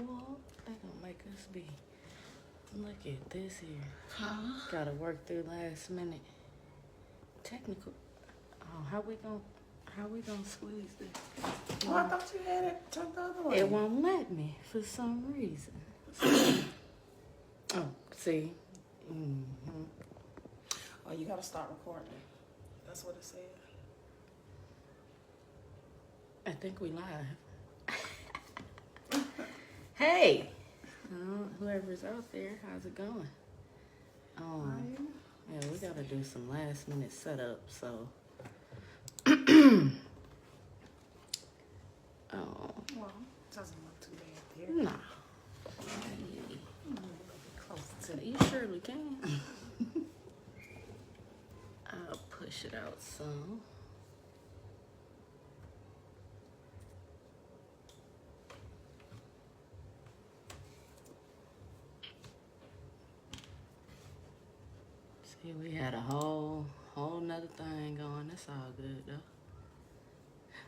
Well, they gonna make us be. Look at this here. Huh? Gotta work through last minute. Technical. Oh, how we gonna squeeze this? Oh, I thought you had it turned the other way. It won't let me for some reason. Oh, see? Mm-hmm. Oh, you gotta start recording. That's what it said. I think we live. Hey! Whoever's out there, how's it going? Yeah, we gotta do some last minute setup, so. Well, it doesn't look too bad there. Nah. Close to You surely can. I'll push it out some. See, we had a whole nother thing going. That's all good, though.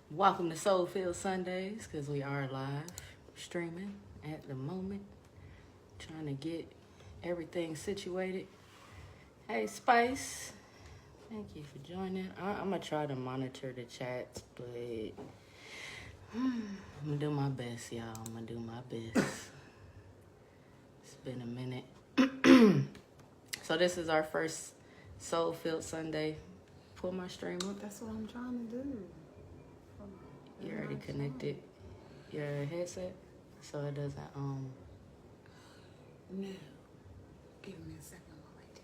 Welcome to SoulFilled Sundays, because we are live streaming at the moment. Trying to get everything situated. Hey, Spice. Thank you for joining. I'm going to try to monitor the chats, but I'm going to do my best, y'all. I'm going to do my best. It's been a minute. So this is our first SoulFilled Sunday. Pull my stream up. That's what I'm trying to do. You already connected your headset, so it doesn't No. Give me a second while I do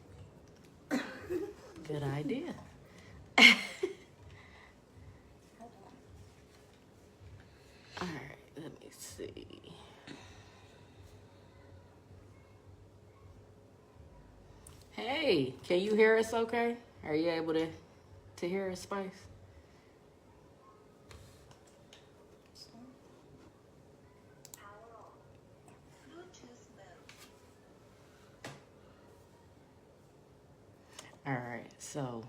it. Good idea. All right, let me see. Hey, can you hear us okay? Are you able to hear us, Spice? All right, so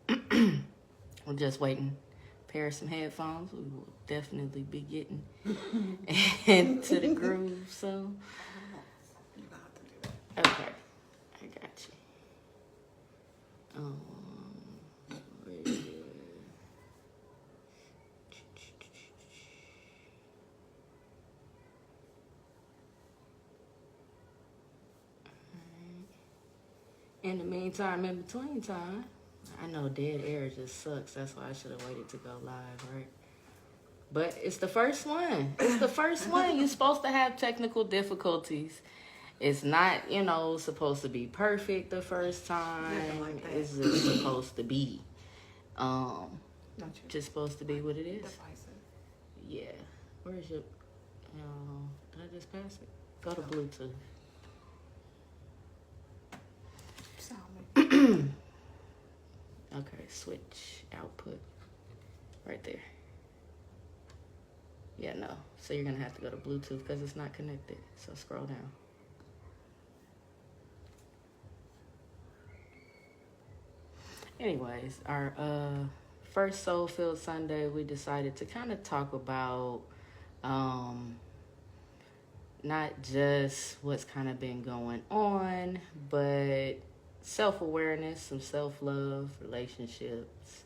we're just waiting. Pair some headphones. We will definitely be getting into the groove soon. You don't have to do that. Okay, I got you. In the meantime, in between time, I know dead air just sucks. That's why I should have waited to go live, right? But it's the first one. It's the first one. You're supposed to have technical difficulties. It's not, supposed to be perfect the first time. Like that. It's just supposed to be. Don't you? Just supposed to be what it is. Divisive. Yeah. Where's your... did I just pass it? Go to Bluetooth. Okay, switch output. Right there. Yeah, no. So you're going to have to go to Bluetooth because it's not connected. So scroll down. Anyways, our first SoulFilled Sunday, we decided to kind of talk about not just what's kind of been going on, but self-awareness, some self-love, relationships.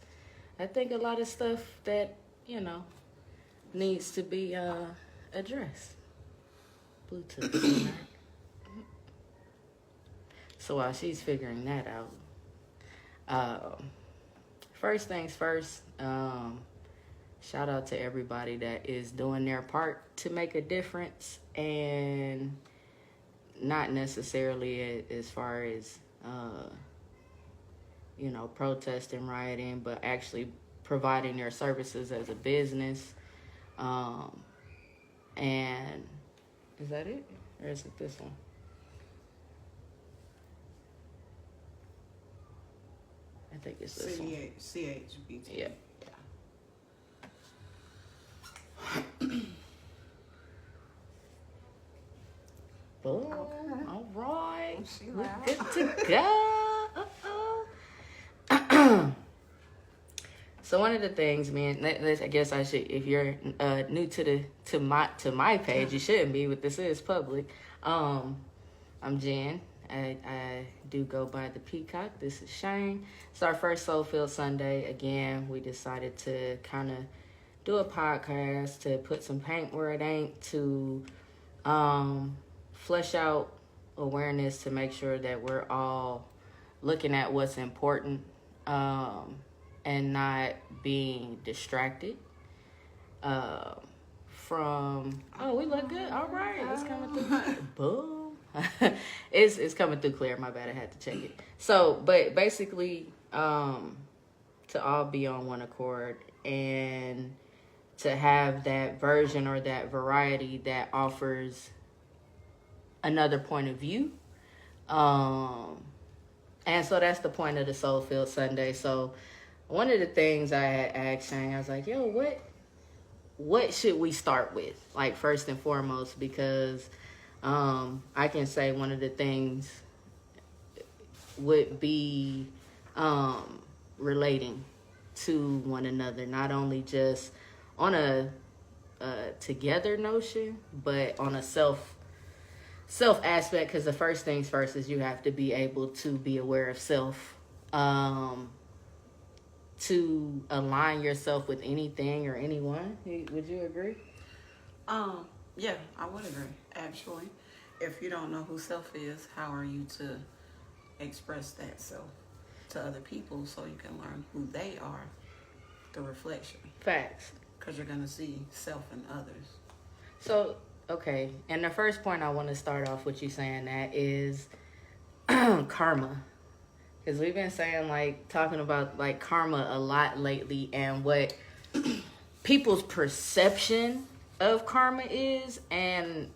I think a lot of stuff that, needs to be addressed. Bluetooth. So while she's figuring that out, first things first, shout out to everybody that is doing their part to make a difference, and not necessarily as far as protesting, rioting, but actually providing their services as a business. And is that it? Or is it this one? I think it's this one. CHBT. Yeah. Boom. Okay. All right. She We're loud. good to go. So one of the things, man, I guess I should, if you're new to my page, you shouldn't be, but this is public. I'm Jen. I do go by the Peacock. This is Shane. It's our first SoulFilled Sunday. Again, we decided to kind of do a podcast to put some paint where it ain't, to flesh out awareness, to make sure that we're all looking at what's important and not being distracted from, oh, we look good. All right. It's coming through. Boom. It's coming through clear. My bad. I had to check it. So, but basically, to all be on one accord and to have that version or that variety that offers another point of view. And so that's the point of the SoulFilled Sunday. So one of the things I had asked Shane, I was like, yo, what should we start with? Like, first and foremost, because I can say one of the things would be relating to one another, not only just on a together notion, but on a self aspect, because the first things first is you have to be able to be aware of self, to align yourself with anything or anyone. Would you agree? Yeah, I would agree, actually. If you don't know who self is, how are you to express that self to other people so you can learn who they are, the reflection? Facts. Because you're going to see self in others. So, okay, and the first point I want to start off with you saying that is karma. Because we've been saying, like, talking about, like, karma a lot lately, and what people's perception of karma is. And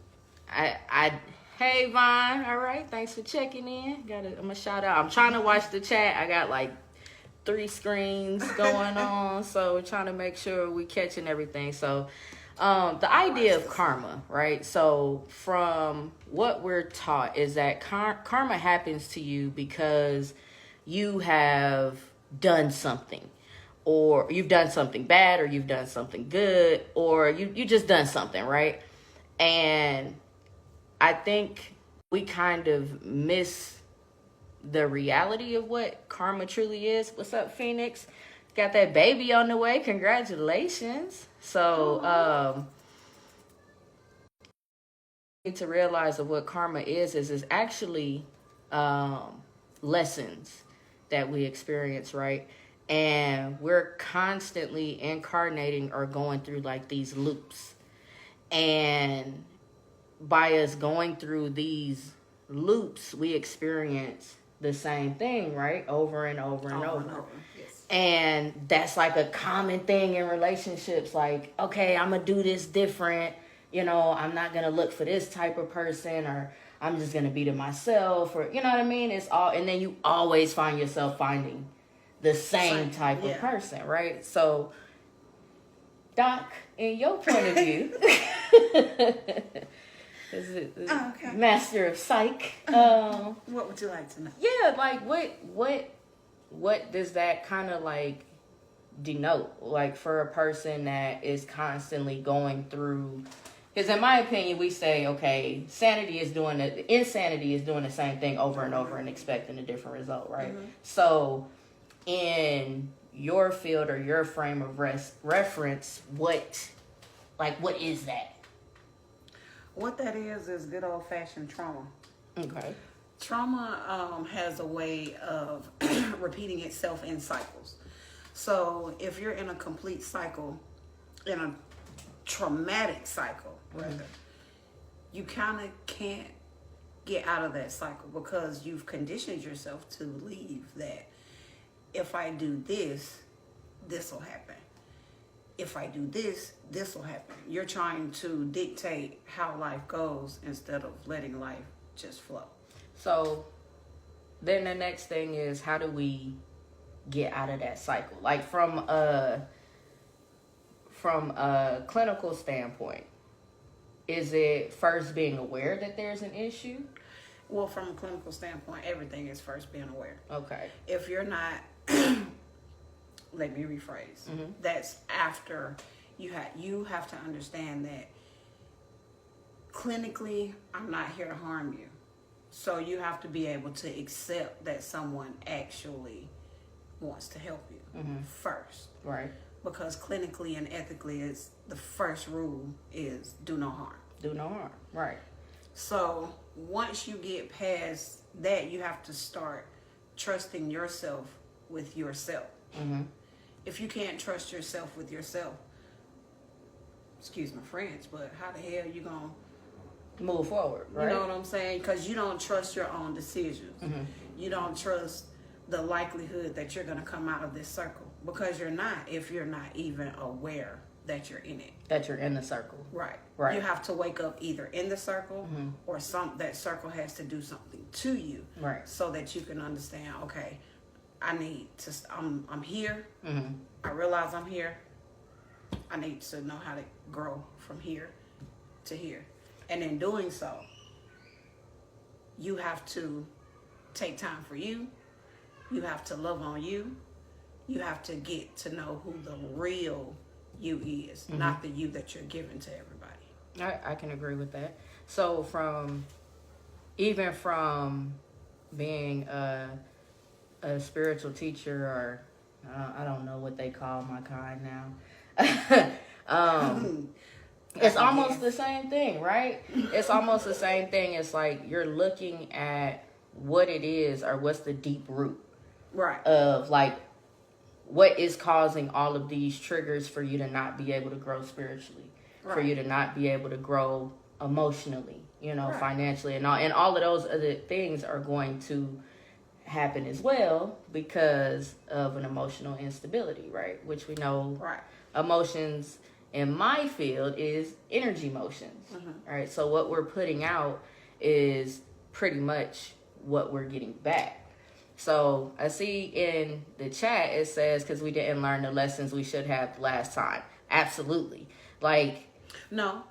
hey, Vine, all right, thanks for checking in. I'm going to shout out. I'm trying to watch the chat. I got, like, 3 screens going on, so we're trying to make sure we catching everything. So, the idea of karma, right? So from what we're taught is that karma happens to you because you have done something, or you've done something bad, or you've done something good, or you just done something, right? And I think we kind of miss the reality of what karma truly is. What's up, Phoenix? Got that baby on the way. Congratulations. So, need to realize of what karma is actually lessons that we experience, right? And we're constantly incarnating or going through like these loops. And by us going through these loops, we experience the same thing, right? Over and over and over. Yes. And that's like a common thing in relationships. Like, okay, I'm going to do this different. You know, I'm not going to look for this type of person, or I'm just going to be to myself, or, you know what I mean? It's all, and then you always find yourself finding the same type of person, right? So, Doc, in your point of view, okay. Master of Psych, what would you like to know? Yeah, like what does that kind of like denote, like for a person that is constantly going through? Because in my opinion, we say, okay, insanity is doing the same thing over and over and expecting a different result, right? Mm-hmm. So in your field or your frame of reference, what is that? What that is good old-fashioned trauma. Okay. Trauma has a way of repeating itself in cycles. So if you're in a complete cycle, in a traumatic cycle, rather, you kind of can't get out of that cycle because you've conditioned yourself to believe that if I do this, this will happen. If I do this, this will happen. You're trying to dictate how life goes instead of letting life just flow. So then the next thing is, how do we get out of that cycle? Like from a clinical standpoint, is it first being aware that there's an issue? Well, from a clinical standpoint, everything is first being aware. Okay. If you're not, let me rephrase. That's after you have to understand that clinically, I'm not here to harm you. So you have to be able to accept that someone actually wants to help you first. Right. Because clinically and ethically, is the first rule is do no harm. Do no harm. Right. So once you get past that, you have to start trusting yourself with yourself. If you can't trust yourself with yourself, excuse my French, but how the hell you gonna move forward, right? You know what I'm saying? Because you don't trust your own decisions. You don't trust the likelihood that you're going to come out of this circle, because you're not, if you're not even aware that you're in it. That you're in the circle. Right. Right. You have to wake up either in the circle or that circle has to do something to you. Right. So that you can understand, okay, I'm here. I realize I'm here. I need to know how to grow from here to here. And in doing so, you have to take time for you. You have to love on you. You have to get to know who the real you is, not the you that you're giving to everybody. I can agree with that. So from being a spiritual teacher, or I don't know what they call my kind now. It's almost the same thing, right? It's almost the same thing. It's like you're looking at what it is, or what's the deep root, right, of like what is causing all of these triggers for you to not be able to grow spiritually, right, for you to not be able to grow emotionally, right, financially, and all of those other things are going to happen as well because of an emotional instability, right? Which we know, right, emotions in my field is energy motions, right? So what we're putting out is pretty much what we're getting back. So I see in the chat, it says, because we didn't learn the lessons we should have last time. Absolutely. Like, no.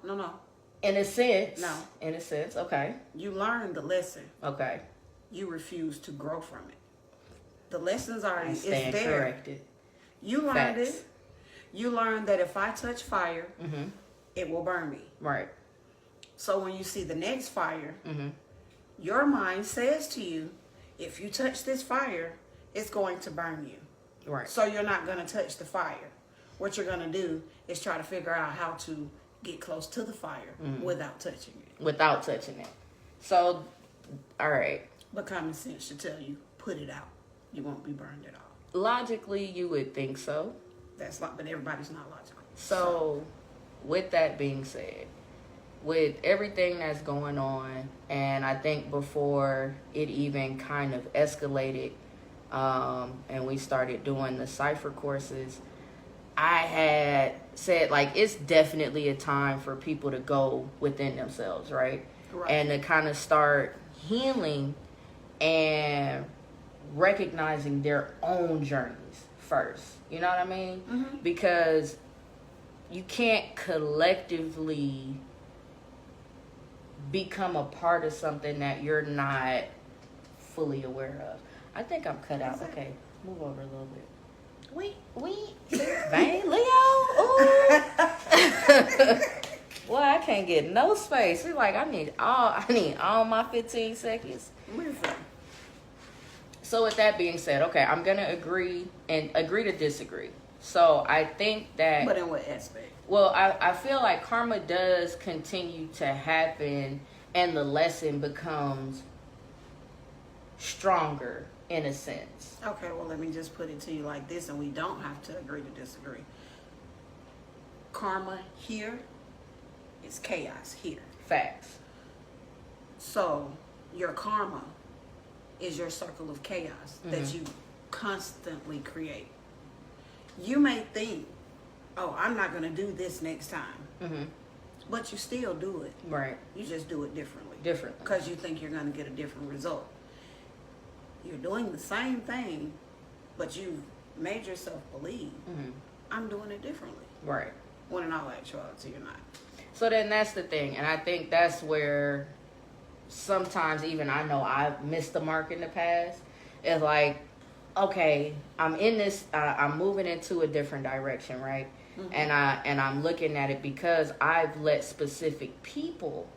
In a sense. No. In a sense, okay. You learned the lesson. Okay. You refuse to grow from it. The lessons are I stand there. corrected. You learned it. You learned that if I touch fire, it will burn me. Right. So when you see the next fire, your mind says to you, if you touch this fire, it's going to burn you. Right. So you're not going to touch the fire. What you're going to do is try to figure out how to get close to the fire without touching it. Without touching it. So, all right. But common sense should tell you, put it out. You won't be burned at all. Logically, you would think so. But everybody's not logical. So, with that being said, with everything that's going on, and I think before it even kind of escalated, and we started doing the cipher courses, I had said, like, it's definitely a time for people to go within themselves, right? And to kind of start healing and recognizing their own journeys first. You know what I mean? Because you can't collectively become a part of something that you're not fully aware of. I think I'm cut out. Okay, move over a little bit. We Vane Leo. Ooh. Well, I can't get no space. It's like I need all my 15 seconds. So with that being said, okay, I'm gonna agree to disagree. So I think that. But in what aspect? Well, I feel like karma does continue to happen, and the lesson becomes stronger in a sense. Okay, well, let me just put it to you like this, and we don't have to agree to disagree. Karma here is chaos here. Facts. So your karma is your circle of chaos that you constantly create. You may think, oh, I'm not going to do this next time. But you still do it. Right. You just do it differently. Differently. Because you think you're going to get a different result. You're doing the same thing, but you've made yourself believe, I'm doing it differently. Right. When in all actuality, you're not. So then that's the thing. And I think that's where sometimes even I know I've missed the mark in the past. It's like, okay, I'm in this, I'm moving into a different direction, right? Mm-hmm. And I'm looking at it because I've let specific people,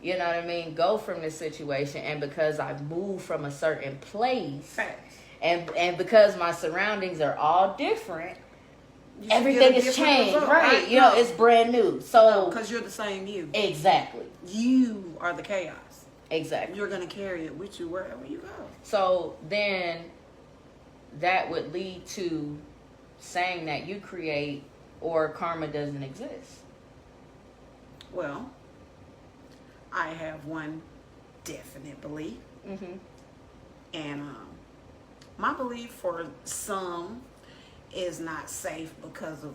you know what I mean, go from this situation, and because I've moved from a certain place, Facts. and because my surroundings are all different, You should everything get a has different changed, result, right? You know, it's brand new. So because you're the same you. exactly, You are the chaos. exactly. You're gonna carry it with you wherever you go. So then that would lead to saying that you create or karma doesn't exist. Well, I have one definite belief, Mm-hmm. and my belief for some is not safe because of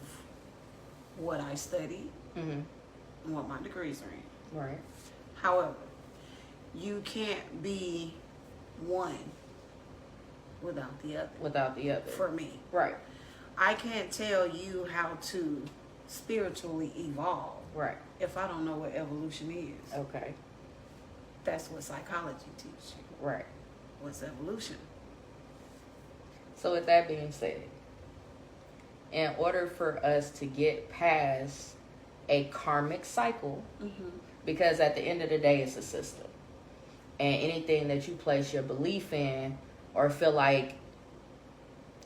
what I studied Mm-hmm. and what my degrees are in. Right. However, you can't be one without the other. Without the other. For me, Right. I can't tell you how to spiritually evolve Right. if I don't know what evolution is. Okay. That's what psychology teaches you. Right. What's evolution? So with that being said, in order for us to get past a karmic cycle, Mm-hmm. because at the end of the day, it's a system. And anything that you place your belief in or feel like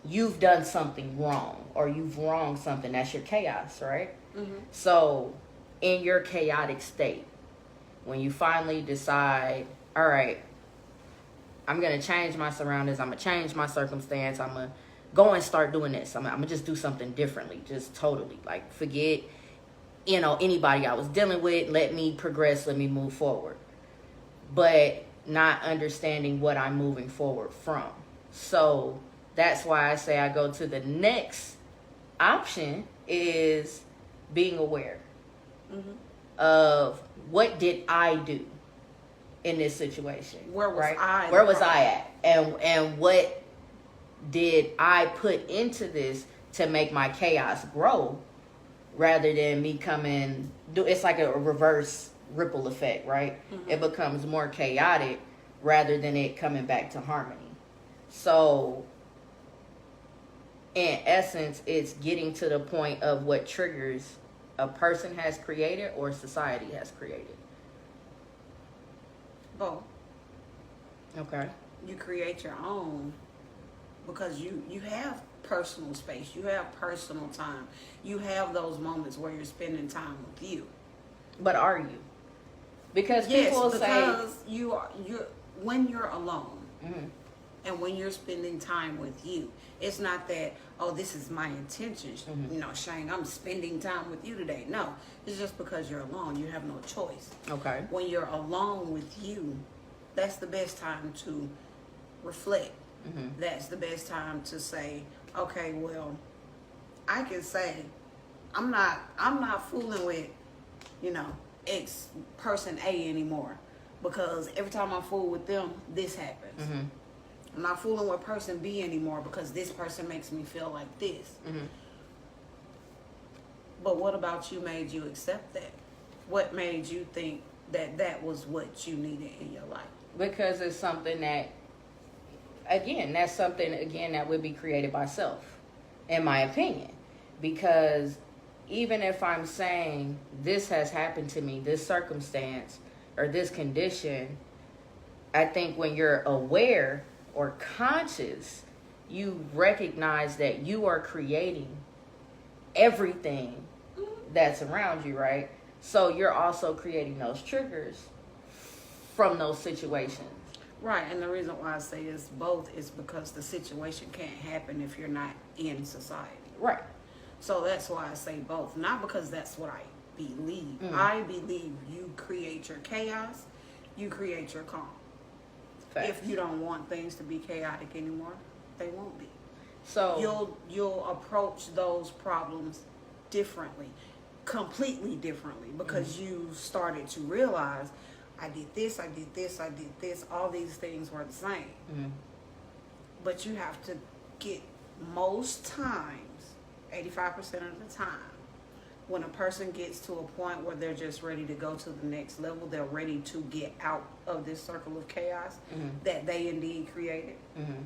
you've done something wrong or you've wronged something, that's your chaos, right? Mm-hmm. So in your chaotic state, when you finally decide, all right, I'm going to change my surroundings, I'm going to change my circumstance, I'm going to go and start doing this, I'm going to just do something differently, just totally, like forget, anybody I was dealing with, let me progress, let me move forward. But not understanding what I'm moving forward from. So that's why I say I go to the next option is being aware Mm-hmm. of what did I do in this situation. Where was right? I? Where was I at? And what did I put into this to make my chaos grow rather than me coming it's like a reverse ripple effect, right? Mm-hmm. It becomes more chaotic rather than it coming back to harmony. So in essence, it's getting to the point of what triggers a person has created or society has created. Both. Okay. You create your own because you have personal space. You have personal time. You have those moments where you're spending time with you. But are you? Because Yes, people will because say you're when you're alone. Mm-hmm. And when you're spending time with you, it's not that, oh, this is my intention. Mm-hmm. Shane, I'm spending time with you today. No, it's just because you're alone. You have no choice. Okay. When you're alone with you, that's the best time to reflect. Mm-hmm. That's the best time to say, okay, well, I can say, I'm not fooling with, X person A anymore. Because every time I fool with them, this happens. Mm-hmm. I'm not fooling with person B anymore because this person makes me feel like this. Mm-hmm. But what about you made you accept that? What made you think that that was what you needed in your life? Because it's something that, that's something that would be created by self, in my opinion. Because even if I'm saying this has happened to me, this circumstance or this condition, I think when you're aware or conscious, you recognize that you are creating everything that's around you, right? So you're also creating those triggers from those situations. Right, and the reason why I say it's both is because the situation can't happen if you're not in society. Right. So that's why I say both. Not because that's what I believe. Mm. I believe you create your chaos, you create your calm. Facts. If you don't want things to be chaotic anymore, they won't be. So you'll approach those problems differently, completely differently, because you started to realize, I did this, I did this, I did this. All these things were the same. Mm-hmm. But you have to get, most times, 85% of the time, when a person gets to a point where they're just ready to go to the next level, they're ready to get out of this circle of chaos Mm-hmm. that they indeed created. Mm-hmm.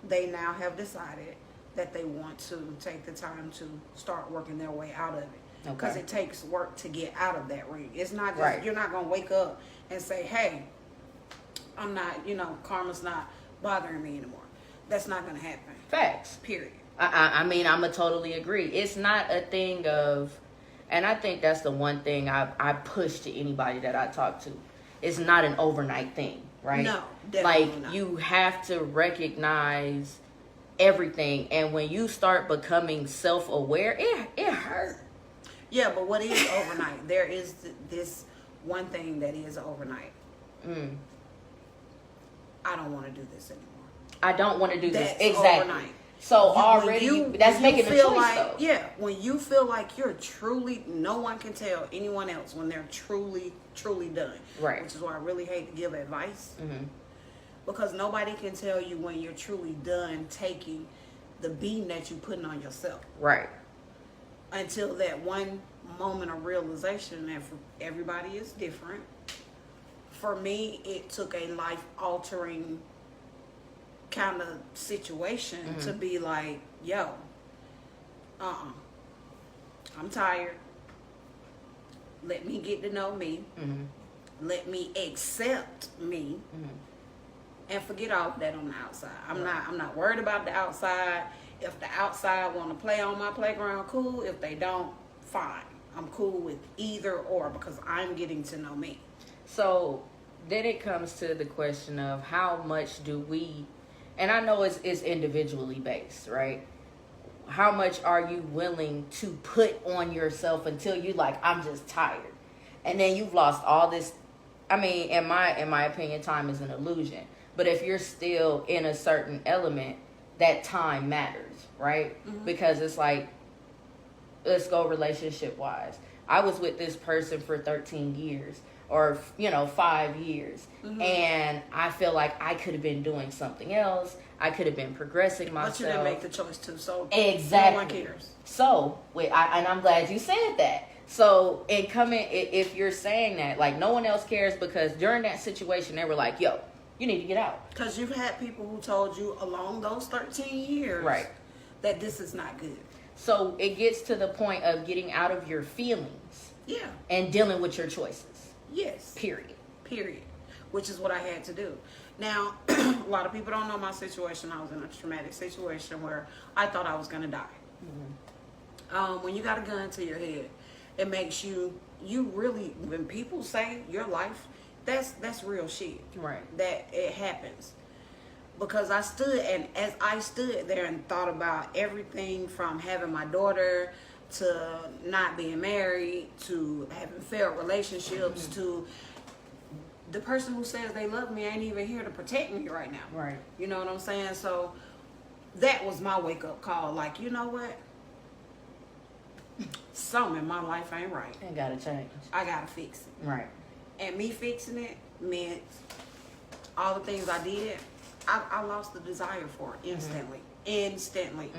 they now have decided that they want to take the time to start working their way out of it. Because it takes work to get out of that ring. It's not just, you're not going to wake up and say, hey, I'm not, karma's not bothering me anymore. That's not going to happen. Facts. Period. I mean, I'm a totally agree. It's not a thing of, and I think that's the one thing I push to anybody that I talk to. It's not an overnight thing, right? No, definitely not. You have to recognize everything, and when you start becoming self-aware, it hurts. Yeah, but what is overnight? There is this one thing that is overnight. I don't want to do this anymore. I don't want to do That's this. Exactly. Overnight. So that's making a choice, though. Yeah, when you feel like you're truly, no one can tell anyone else when they're truly, truly done. Right. Which is why I really hate to give advice. Because nobody can tell you when you're truly done taking the beating that you're putting on yourself. Right. Until that one moment of realization, and for everybody is different. For me, it took a life-altering kind of situation to be like, yo, I'm tired. Let me get to know me. Let me accept me. And forget all of that on the outside. I'm not worried about the outside. If the outside want to play on my playground, cool. If they don't, fine. I'm cool with either or, because I'm getting to know me. So then it comes to the question of how much do we, and I know it's individually based, right? How much are you willing to put on yourself until you like, I'm just tired? And then you've lost all this. I mean, in my opinion, time is an illusion. But if you're still in a certain element, that time matters, right? Because it's like, let's go relationship wise. I was with this person for 13 years or 5 years, and I feel like I could have been doing something else. I could have been progressing myself. But you didn't make the choice to, so exactly. No one cares. So and I'm glad you said that. So if you're saying that, like, no one else cares, because during that situation they were like, yo, you need to get out. Because you've had people who told you along those 13 years that this is not good. So it gets to the point of getting out of your feelings. Yeah. And dealing with your choices. Yes. Period. Which is what I had to do. Now, a lot of people don't know my situation. I was in a traumatic situation where I thought I was going to die. When you got a gun to your head, it makes you really, when people say your life, that's real shit. Right. That it happens. Because I stood, and as I stood there and thought about everything from having my daughter to not being married to having failed relationships to the person who says they love me ain't even here to protect me right now. Right. You know what I'm saying? So that was my wake up call. Like, you know what? Something in my life ain't right. Ain't gotta change. I gotta fix it. Right. And me fixing it meant all the things I did, I lost the desire for it instantly. Instantly.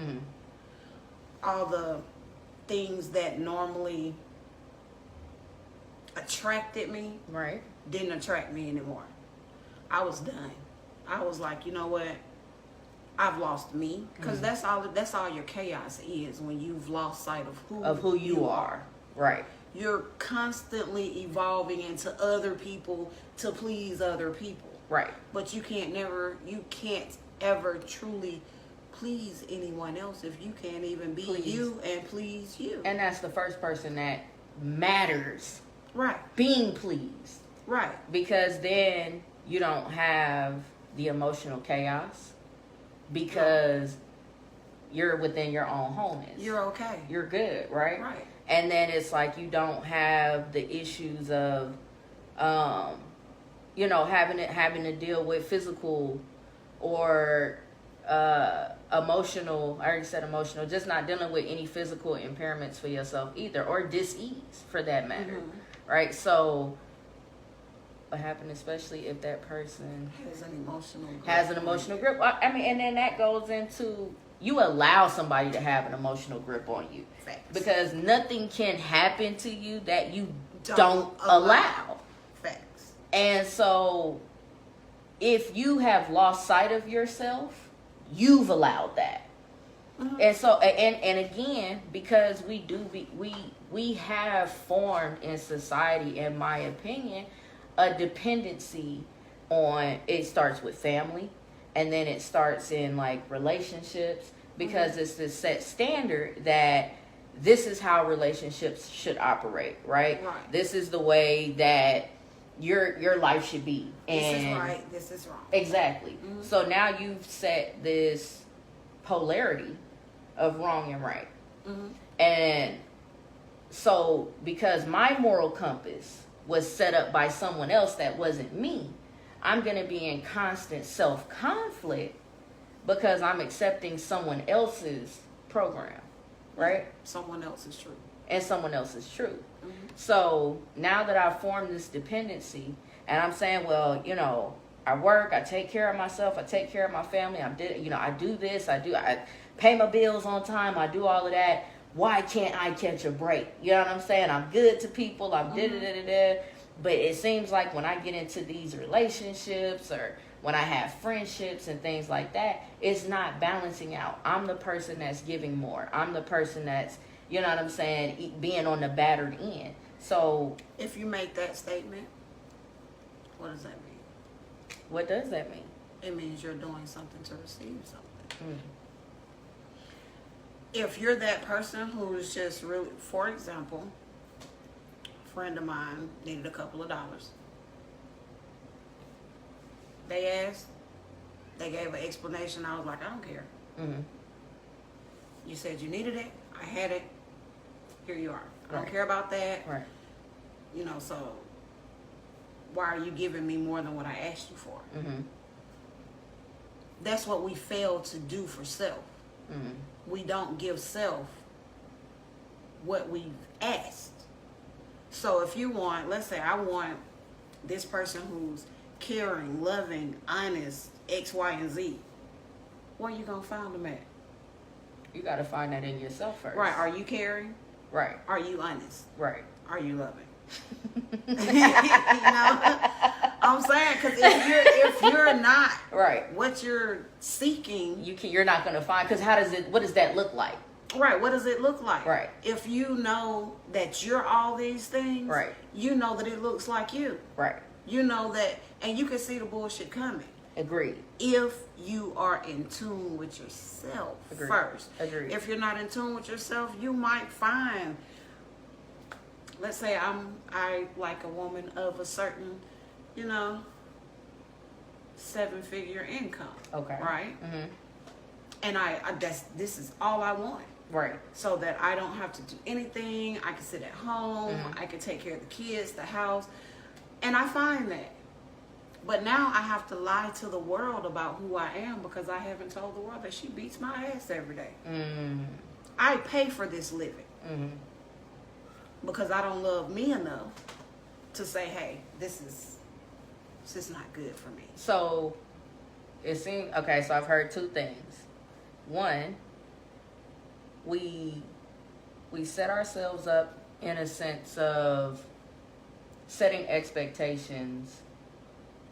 All the things that normally attracted me didn't attract me anymore. I was done. I was like, you know what? I've lost me. Because that's all your chaos is, when you've lost sight of who you are. Right. You're constantly evolving into other people to please other people. Right. But you can't ever truly please anyone else if you can't even be you and please you. And that's the first person that matters. Right. Being pleased. Right. Because then you don't have the emotional chaos, because you're within your own wholeness. You're okay. You're good, right? Right. And then it's like you don't have the issues of having to deal with physical or emotional. I already said emotional. Just not dealing with any physical impairments for yourself either, or dis-ease for that matter, right? So what happened, especially if that person has an emotional grip. I mean, and then that goes into, you allow somebody to have an emotional grip on you. Facts. Because nothing can happen to you that you don't allow. Facts. And so if you have lost sight of yourself, you've allowed that. Mhm. And so, and again, because we have formed in society, in my opinion, a dependency on, it starts with family, and then it starts in like relationships, because it's this set standard that this is how relationships should operate, right? Right. This is the way that your life should be. And This is right, this is wrong. exactly. So now you've set this polarity of wrong and right. And so because my moral compass was set up by someone else that wasn't me, I'm going to be in constant self-conflict because I'm accepting someone else's program, right? Someone else is true. And someone else is true. So now that I've formed this dependency, and I'm saying, well, you know, I work, I take care of myself, I take care of my family, I do this, I pay my bills on time, I do all of that. Why can't I catch a break? You know what I'm saying? I'm good to people, I'm da-da-da-da-da. But it seems like when I get into these relationships, or when I have friendships and things like that, it's not balancing out. I'm the person that's giving more. I'm the person that's, you know what I'm saying, being on the battered end. So If you make that statement, what does that mean? what does that mean? It means you're doing something to receive something. If you're that person who's just really, for example, a friend of mine needed a couple of dollars. They asked, they gave an explanation. I was like, I don't care. You said you needed it. I had it. Here you are. I don't care about that. Right. You know, so why are you giving me more than what I asked you for? That's what we fail to do for self. We don't give self what we've asked. So if you want, let's say I want this person who's caring, loving, honest, X, Y, and Z, where you going to find them at? You got to find that in yourself first. Right. Are you caring? Right. Are you honest? Right. Are you loving? You know, I'm saying, because if you're not Right. what you're seeking, You're not going to find, because what does that look like? right? What does it look like? Right. If you know that you're all these things, Right. You know that it looks like you. Right. You know that, and you can see the bullshit coming. Agreed. If you are in tune with yourself Agreed. first. Agreed. If you're not in tune with yourself, you might find, let's say I like a woman of a certain, 7-figure income. Okay. Right? And this is all I want. Right. So that I don't have to do anything. I can sit at home. I can take care of the kids, the house. And I find that. But now I have to lie to the world about who I am because I haven't told the world that she beats my ass every day. I pay for this living. Because I don't love me enough to say, hey, this is not good for me. So it seems, okay, so I've heard two things. One, we set ourselves up in a sense of setting expectations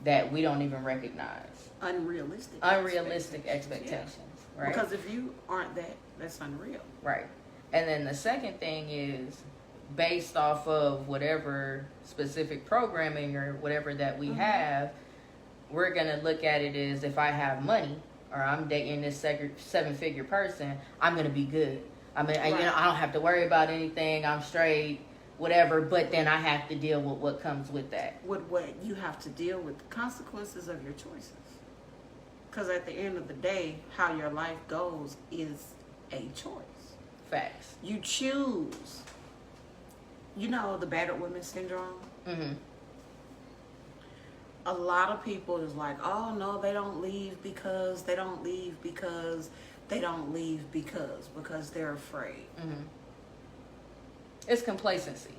that we don't even recognize. Unrealistic expectations, right? Because if you aren't that, that's unreal. Right. And then the second thing is based off of whatever specific programming or whatever that we have, we're going to look at it as if I have money or I'm dating this 7-figure person, I'm going to be good. I mean, Right. I don't have to worry about anything. I'm straight, whatever. But then I have to deal with what comes with that. With what you have to deal with, the consequences of your choices. Because at the end of the day, how your life goes is a choice. Facts. You choose. You know the battered women syndrome? A lot of people is like, oh no, they don't leave because they're afraid. It's complacency.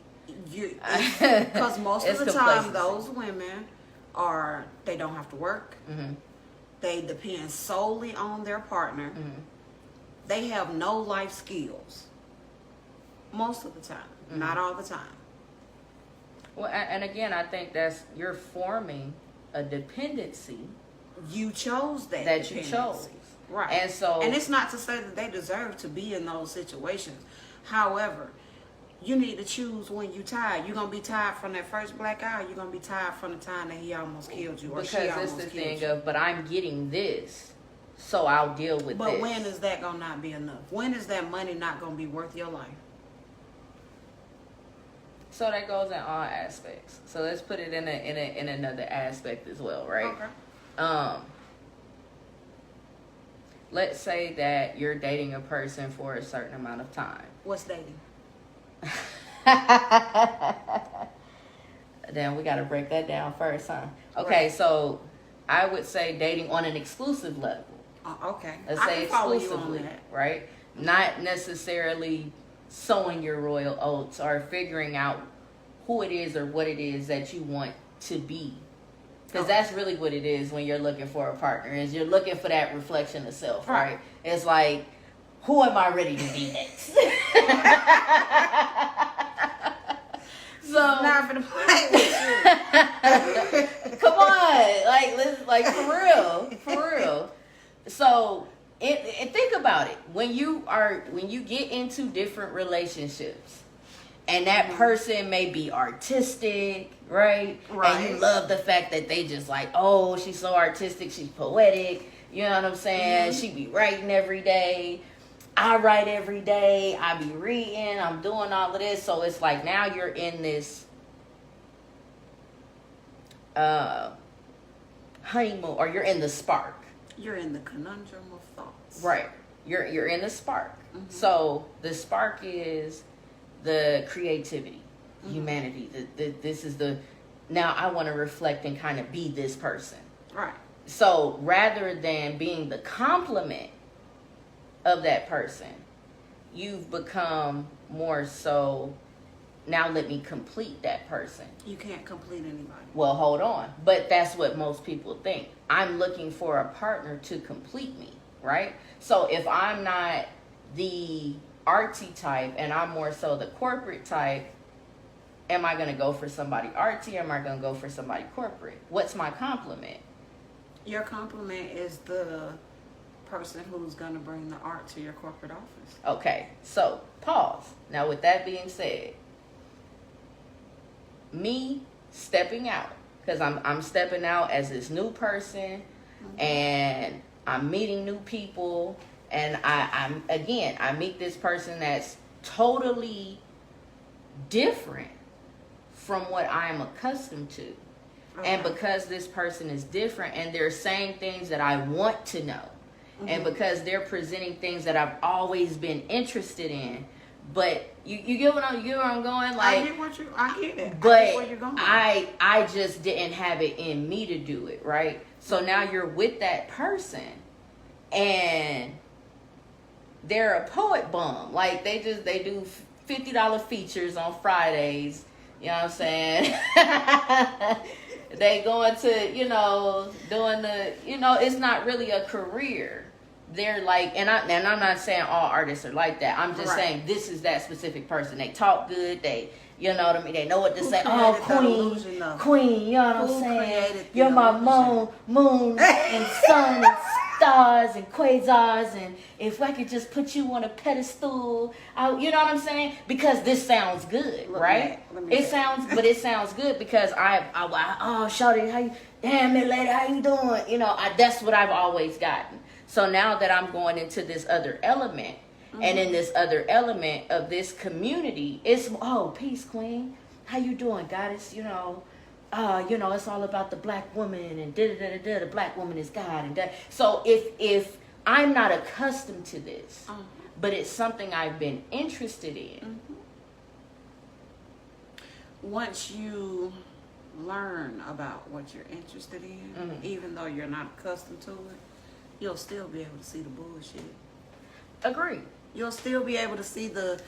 Because most of It's the time complacency. those women they don't have to work. They depend solely on their partner. They have no life skills. Most of the time. Not all the time. Well, and again, I think you're forming a dependency You chose that that you dependency. chose. Right. And so, and it's not to say that they deserve to be in those situations. However, you need to choose when you tired. You're going to be tired from that first black eye, or you're going to be tired from the time that he almost killed you, or because she it's almost the killed thing you. of, but I'm getting this, so I'll deal with But this. when is that going to not be enough? When is that money not going to be worth your life? So that goes in all aspects. So let's put it in another aspect as well, right? Okay. Let's say that you're dating a person for a certain amount of time. What's dating? Then we got to break that down first, huh? Okay, Right. So I would say dating on an exclusive level. Okay. Let's I say can follow you on exclusively, that. right? Not necessarily sowing your royal oats or figuring out who it is or what it is that you want to be. Because that's really what it is when you're looking for a partner, is you're looking for that reflection of self, right? It's like, who am I ready to be next? So Not gonna play with you. come on, like for real. So, and think about it. When you get into different relationships, and that person may be artistic, right? And you love the fact that they just like, oh, she's so artistic, she's poetic. You know what I'm saying? She be writing every day. I write every day. I be reading. I'm doing all of this. So it's like now you're in this honeymoon, or you're in the spark. You're in the conundrum of thoughts. Right. You're in the spark. So the spark is the creativity, humanity. This is the, now I want to reflect and kind of be this person. Right. So rather than being the complement of that person, you've become more so, now let me complete that person. You can't complete anybody. Well, hold on. But that's what most people think. I'm looking for a partner to complete me, right? So if I'm not the artsy type and I'm more so the corporate type, am I going to go for somebody artsy, or am I going to go for somebody corporate? What's my compliment? Your compliment is the person who's going to bring the art to your corporate office. Okay, so pause. Now, with that being said, me stepping out, because I'm stepping out as this new person, and I'm meeting new people, and I meet this person that's totally different from what I'm accustomed to. Okay. And because this person is different and they're saying things that I want to know, and because they're presenting things that I've always been interested in, but you get where I'm going? Like, I get it. But I get where you're going. I just didn't have it in me to do it, right? So now you're with that person, and they're a poet bum. Like, they do $50 features on Fridays. You know what I'm saying? They going to, doing the, it's not really a career. They're like, and I'm not saying all artists are like that. I'm just saying this is that specific person. They talk good. They, you know what I mean? They know what to say. Oh, queen, you know what I'm saying? You're my moon and sun and stars and quasars, and if I could just put you on a pedestal, you know what I'm saying? Because this sounds good, right? It sounds good because oh, shawty, how you, damn it, lady, how you doing? That's what I've always gotten. So now that I'm going into this other element, and in this other element of this community, it's, oh, peace, queen. How you doing, goddess? It's all about the black woman, and da-da-da-da-da, the black woman is God. And that. So if I'm not accustomed to this, but it's something I've been interested in. Once you learn about what you're interested in, even though you're not accustomed to it, you'll still be able to see the bullshit. Agree. You'll still be able to see the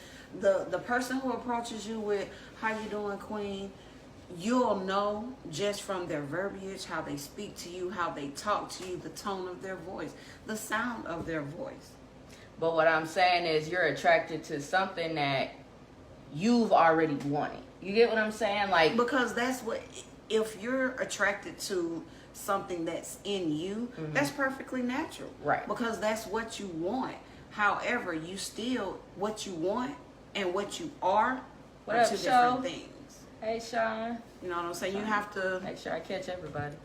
person who approaches you with, how you doing, queen? You'll know just from their verbiage, how they speak to you, how they talk to you, the tone of their voice, the sound of their voice. But what I'm saying is you're attracted to something that you've already wanted. You get what I'm saying? Like, because that's what, if you're attracted to something that's in you, that's perfectly natural. Right. Because that's what you want. However, you still, what you want and what you are two different things. Hey, Sean. You know what I'm saying? You have to make sure I catch everybody.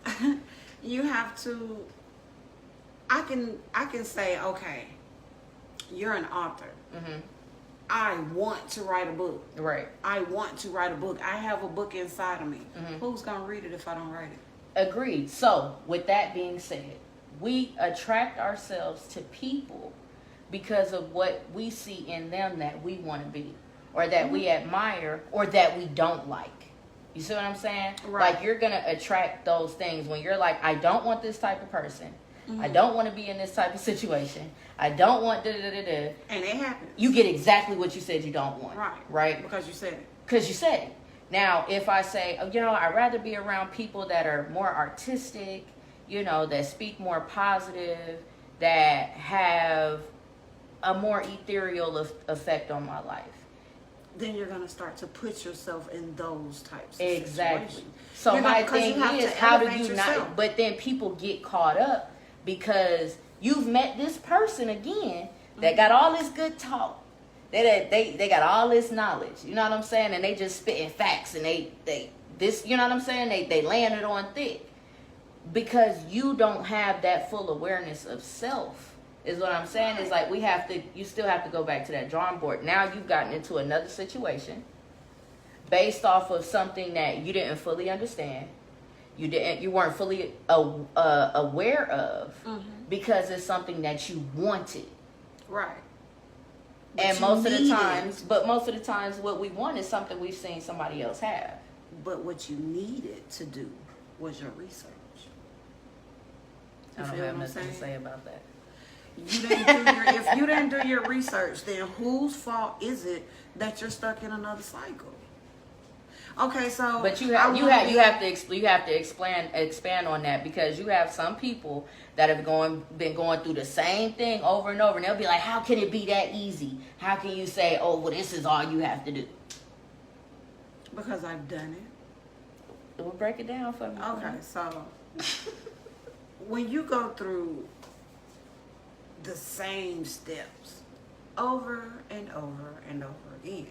You have to. I can say, okay, you're an author. I want to write a book. Right. I want to write a book. I have a book inside of me. Who's gonna read it if I don't write it? Agreed. So, with that being said, we attract ourselves to people because of what we see in them that we want to be, or that we admire, or that we don't like. You see what I'm saying? Right. Like, you're going to attract those things when you're like, I don't want this type of person. I don't want to be in this type of situation. I don't want da-da-da-da-da. And it happens. You get exactly what you said you don't want. Right. Right? Because you said it. Because you said it. Now, if I say, you know, I'd rather be around people that are more artistic, you know, that speak more positive, that have a more ethereal effect on my life. Then you're going to start to put yourself in those types of Exactly. situations. So my thing is, how do you yourself. not? But then people get caught up because you've met this person again that got all this good talk. They got all this knowledge. You know what I'm saying? And they just spitting facts, and they this, you know what I'm saying? They laying it on thick because you don't have that full awareness of self. Is what I'm saying. Is like you still have to go back to that drawing board. Now you've gotten into another situation based off of something that you didn't fully understand. You weren't fully aware of because it's something that you wanted. Right. And most of the times what we want is something we've seen somebody else have. But what you needed to do was your research. I don't have nothing to say about that. If you didn't do your research, then whose fault is it that you're stuck in another cycle? Okay, so but you have to expand on that, because you have some people that have been going through the same thing over and over, and they'll be like, how can it be that easy? How can you say, oh, well, this is all you have to do? Because I've done it. We'll break it down for me. Okay, so when you go through the same steps over and over and over again,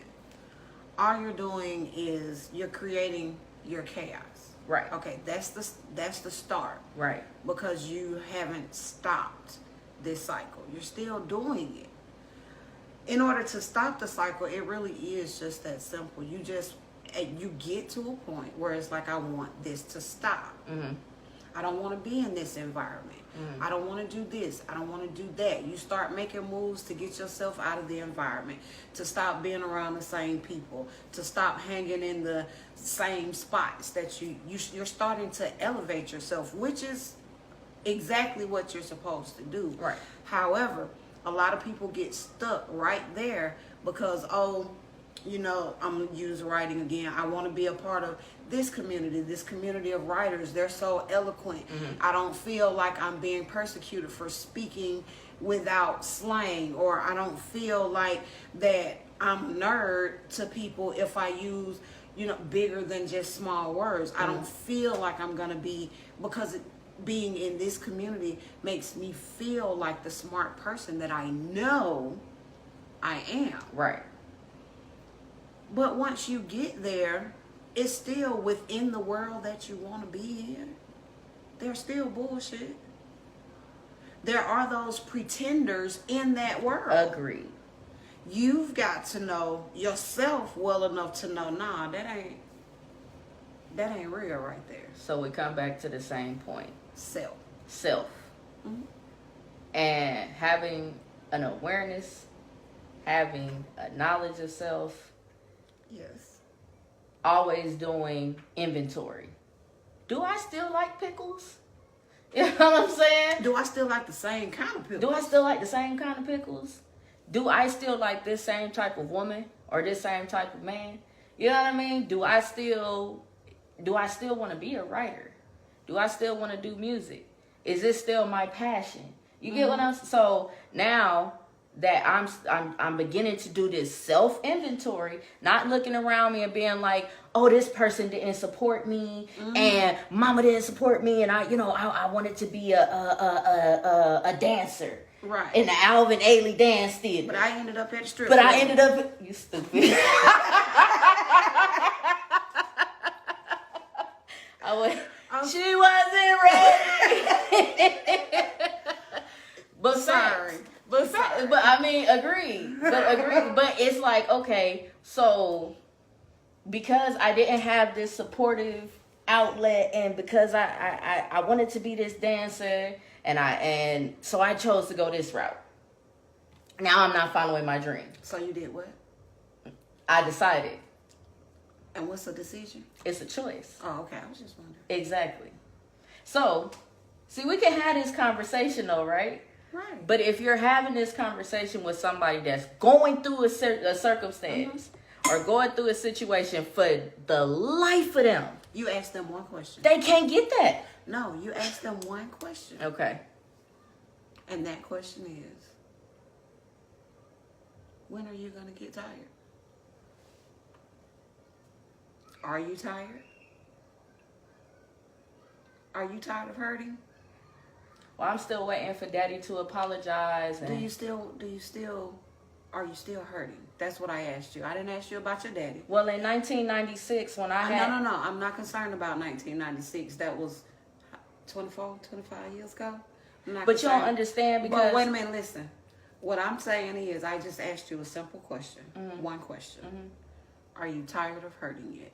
all you're doing is you're creating your chaos. Right. Okay, that's the start. Right. Because you haven't stopped this cycle. You're still doing it. In order to stop the cycle, it really is just that simple. You get to a point where it's like, I want this to stop. I don't want to be in this environment. I don't want to do this. I don't want to do that. You start making moves to get yourself out of the environment, to stop being around the same people, to stop hanging in the same spots that you're starting to elevate yourself, which is exactly what you're supposed to do. Right. However, a lot of people get stuck right there because, I'm going to use writing again. I want to be a part of this community of writers. They're so eloquent. I don't feel like I'm being persecuted for speaking without slang, or I don't feel like that I'm a nerd to people if I use, bigger than just small words. I don't feel like I'm going to be, because being in this community makes me feel like the smart person that I know I am. Right. But once you get there, it's still within the world that you want to be in. They're still bullshit. There are those pretenders in that world. Agreed. You've got to know yourself well enough to know, nah, that ain't real right there. So we come back to the same point. Self. And having an awareness, having a knowledge of self. Yes. Always doing inventory. Do I still like pickles? You know what I'm saying? Do I still like the same kind of pickles? Do I still like the same kind of pickles? Do I still like this same type of woman or this same type of man? You know what I mean? Do I still want to be a writer? Do I still want to do music? Is this still my passion? You get what I'm saying? So now that I'm beginning to do this self inventory, not looking around me and being like, oh, this person didn't support me, and mama didn't support me, and I wanted to be a dancer, right, in the Alvin Ailey dance theater, but I ended up at the strip. But I ended up, you stupid. She wasn't ready. But sorry. But I mean, agree. But it's like, okay, so because I didn't have this supportive outlet, and because I wanted to be this dancer, and so I chose to go this route. Now I'm not following my dream. So you did what? I decided. And what's the decision? It's a choice. Oh, okay. I was just wondering. Exactly. So, see, we can have this conversation though, right? Right. But if you're having this conversation with somebody that's going through a circumstance or going through a situation for the life of them, you ask them one question. They can't get that. No, you ask them one question. Okay. And that question is, when are you going to get tired? Are you tired? Are you tired of hurting? Well, I'm still waiting for Daddy to apologize. And are you still hurting? That's what I asked you. I didn't ask you about your daddy. Well, in 1996, when I had... No. I'm not concerned about 1996. That was 25 years ago. But you don't understand because... But wait a minute, listen. What I'm saying is, I just asked you a simple question. One question. Are you tired of hurting yet?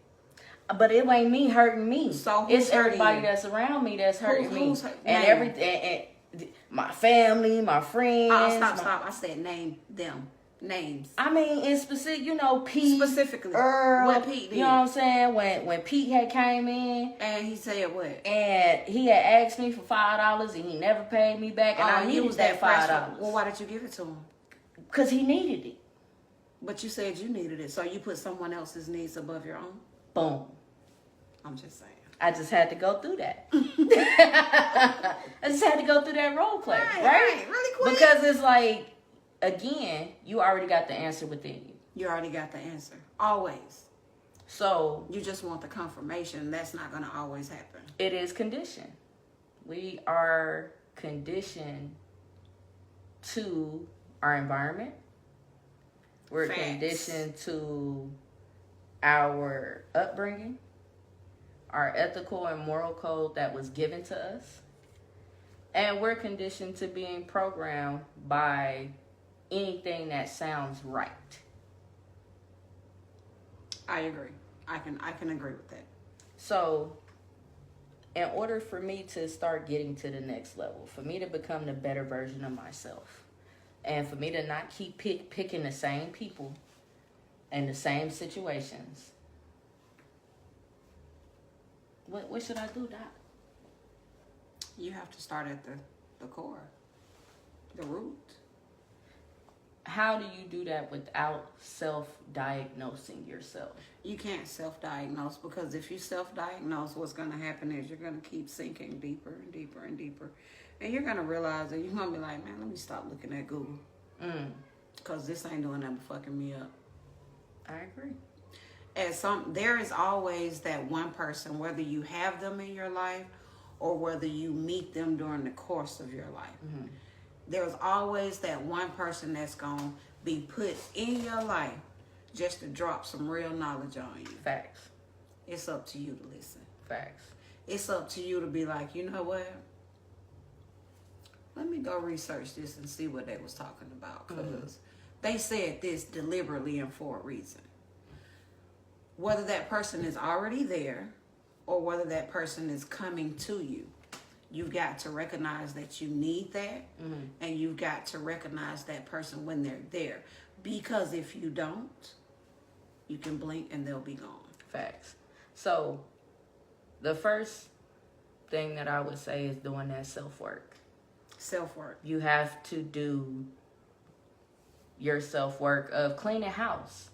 But it ain't me hurting me. So it's everybody that's around me that's hurting me. And everything, and my family, my friends. Oh, stop. I said name them. Names. I mean, in specific, Pete. Specifically. Earl, what Pete did. You know what I'm saying? When Pete had came in. And he said what? And he had asked me for $5 and he never paid me back. And I needed that $5. Well, why did you give it to him? Because he needed it. But you said you needed it. So you put someone else's needs above your own? Boom. I'm just saying. I just had to go through that. I just had to go through that role play, right? Really quick. Because it's like, again, you already got the answer within you. You already got the answer. Always. So you just want the confirmation. That's not going to always happen. It is conditioned. We are conditioned to our environment. We're conditioned to our upbringing, our ethical and moral code that was given to us. And we're conditioned to being programmed by anything that sounds right. I agree. I can agree with that. So, in order for me to start getting to the next level, for me to become the better version of myself, and for me to not keep picking the same people and the same situations, what should I do, Doc? You have to start at the core, the root. How do you do that without self-diagnosing yourself? You can't self-diagnose, because if you self-diagnose, what's going to happen is you're going to keep sinking deeper and deeper and deeper. And you're going to realize that you're going to be like, man, let me stop looking at Google. Because this ain't doing nothing but fucking me up. I agree. There is always that one person, whether you have them in your life or whether you meet them during the course of your life. There's always that one person that's going to be put in your life just to drop some real knowledge on you. Facts. It's up to you to listen. Facts. It's up to you to be like, you know what? Let me go research this and see what they was talking about, because they said this deliberately and for a reason. Whether that person is already there or whether that person is coming to you, you've got to recognize that you need that, and you've got to recognize that person when they're there. Because if you don't, you can blink and they'll be gone. Facts. So, the first thing that I would say is doing that self-work. Self-work. You have to do your self-work of cleaning house.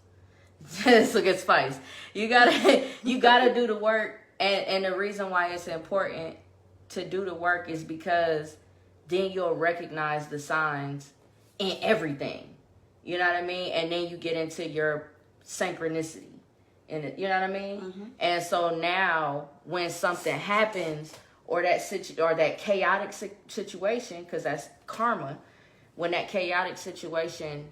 Just look at Spice. You gotta do the work, and the reason why it's important to do the work is because then you'll recognize the signs in everything. You know what I mean? And then you get into your synchronicity. And you know what I mean? Mm-hmm. And so now when something happens or that chaotic situation, because that's karma, when that chaotic situation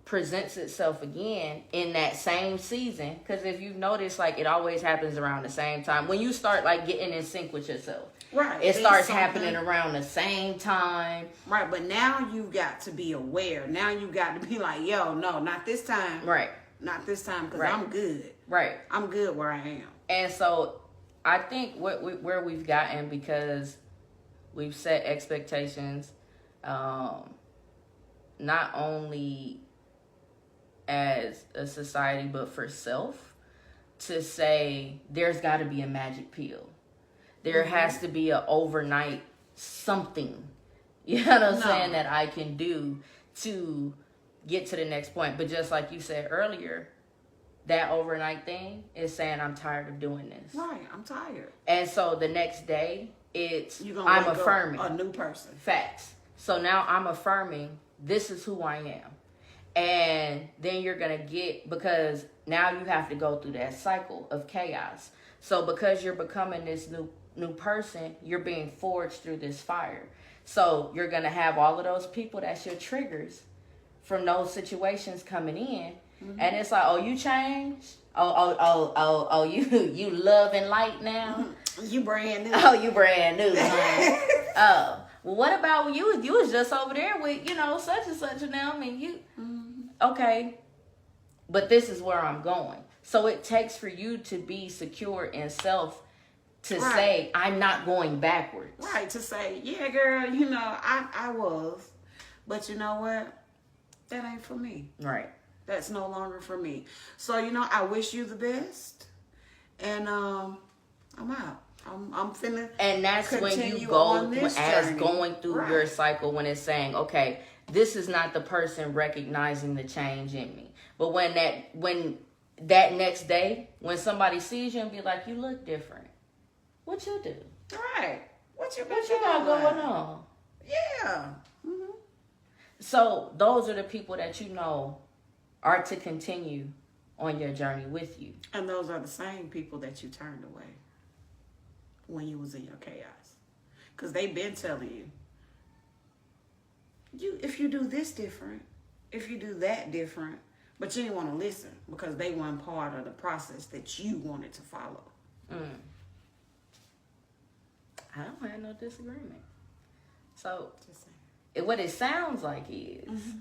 presents itself again in that same season, because if you've noticed, like, it always happens around the same time when you start like getting in sync with yourself. Right. It starts happening around the same time. Right, but now you've got to be aware. Now you got to be like, yo, no, not this time. Right. Not this time, because right. I'm good. Right. I'm good where I am. And so I think where we've gotten, because we've set expectations, not only as a society, but for self, to say there's got to be a magic pill. There mm-hmm. has to be an overnight something, you know what I'm saying, that I can do to get to the next point. But just like you said earlier, that overnight thing is saying, I'm tired of doing this. Right, I'm tired. And so the next day, I'm affirming. A new person. Facts. So now I'm affirming, this is who I am. And then you're going to get, because now you have to go through that cycle of chaos. So because you're becoming this new person, you're being forged through this fire. So you're going to have all of those people that's your triggers from those situations coming in. Mm-hmm. And it's like, oh, you changed? Oh, you love and light now? You brand new. Oh, you brand new. Oh. Well, what about you? You was just over there with, such and such, and now, I mean, you, okay, but this is where I'm going. So it takes for you to be secure in self to right. say, I'm not going backwards. Right, to say, yeah, girl, I was, but you know what? That ain't for me. Right. That's no longer for me. So, I wish you the best, and I'm out. I'm finna. And that's when you go going through right. your cycle, when it's saying, okay, this is not the person recognizing the change in me. But when that next day, when somebody sees you and be like, you look different, what you do? Right. What you got going on? Yeah. Mm-hmm. So those are the people that are to continue on your journey with you. And those are the same people that you turned away when you was in your chaos, because they've been telling you if you do this different, if you do that different, but you didn't want to listen because they weren't part of the process that you wanted to follow. I don't have no disagreement. So what it sounds like is mm-hmm.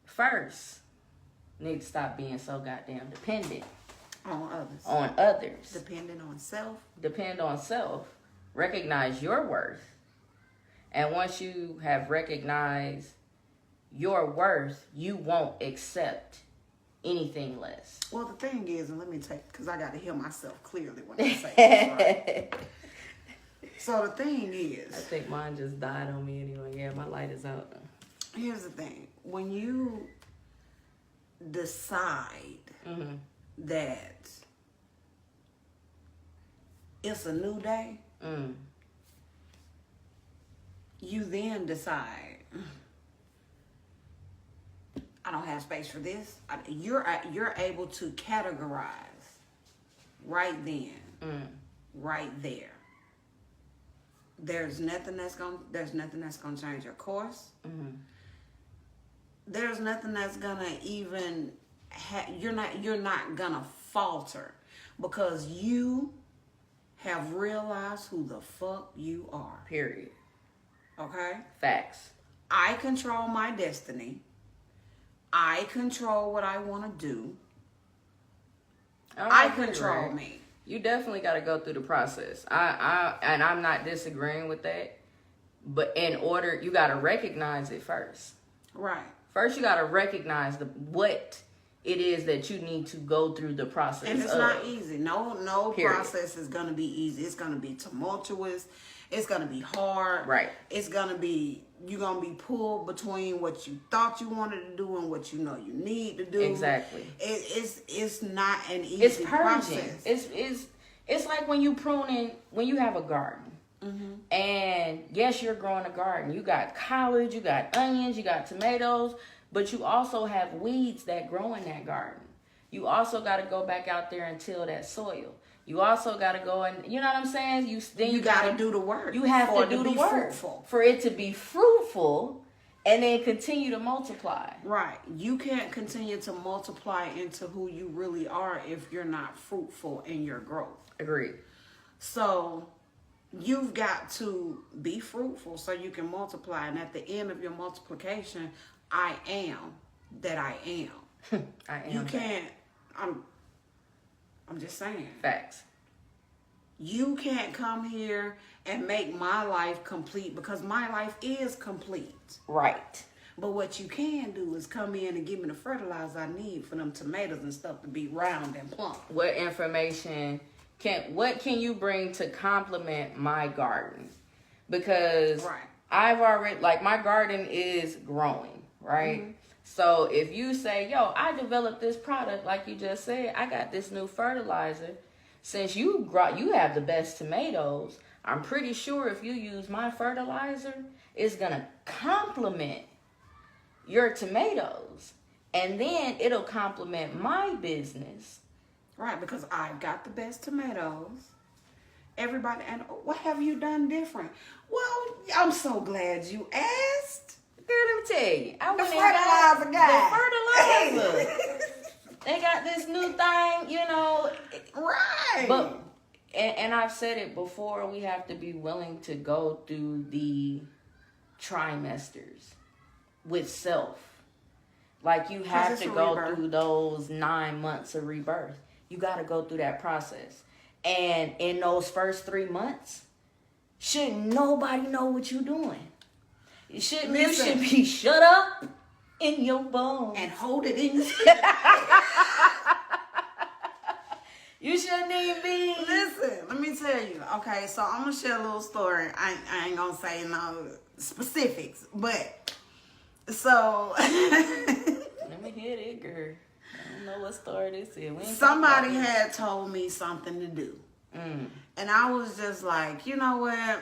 first, need to stop being so goddamn dependent on others. Dependent on self. Depend on self. Recognize your worth. And once you have recognized your worth, you won't accept anything less. Well, the thing is, and let me take, because I got to hear myself clearly when I say this, right? So the thing is, I think mine just died on me anyway. Yeah, my light is out. Here's the thing. When you decide mm-hmm. that it's a new day, you then decide, I don't have space for this. You're able to categorize right then, right there. There's nothing that's gonna change your course. Mm-hmm. There's nothing that's gonna even you're not gonna falter, because you have realized who the fuck you are. Period. Okay? Facts. I control my destiny. I control what I want to do. I control me. You definitely got to go through the process. And I'm not disagreeing with that. But you got to recognize it first. Right. First, you got to recognize what it is that you need to go through the process. And it's not easy. No process is going to be easy. It's going to be tumultuous. It's going to be hard. Right. It's going to be, you're going to be pulled between what you thought you wanted to do and what you know you need to do. Exactly. It's not an easy process. It's like when you have a garden, And yes, you're growing a garden. You got collard, you got onions, you got tomatoes, but you also have weeds that grow in that garden. You also got to go back out there and till that soil. You also got to go and, you know what I'm saying? You got to do the work. You have to do the work for it to be fruitful and then continue to multiply. Right. You can't continue to multiply into who you really are if you're not fruitful in your growth. Agreed. So you've got to be fruitful so you can multiply. And at the end of your multiplication, I am that I am. I am. You can't, I'm just saying. Facts. You can't come here and make my life complete because my life is complete. Right. But what you can do is come in and give me the fertilizer I need for them tomatoes and stuff to be round and plump. What information what can you bring to complement my garden? Because I've already, like, my garden is growing, right? So if you say, yo, I developed this product, like you just said, I got this new fertilizer. Since you have the best tomatoes, I'm pretty sure if you use my fertilizer, it's going to complement your tomatoes. And then it'll complement my business. Right, because I've got the best tomatoes. Everybody, and what have you done different? Well, I'm so glad you asked. Girl, let me tell you. I The went and got fertilizer guy. the fertilizer. They got this new thing, you know. Right. But, and I've said it before, we have to be willing to go through the trimesters with self. Like, you have to go through those 9 months of rebirth. You got to go through that process. And in those first 3 months, shouldn't nobody know what you're doing. You should be shut up in your bones. And hold it in. You shouldn't even be. Listen, let me tell you. Okay, so I'm going to share a little story. I ain't going to say no specifics. But, so. Let me hear it, girl. I don't know what story this is. Somebody had told me something to do. And I was just like, you know what?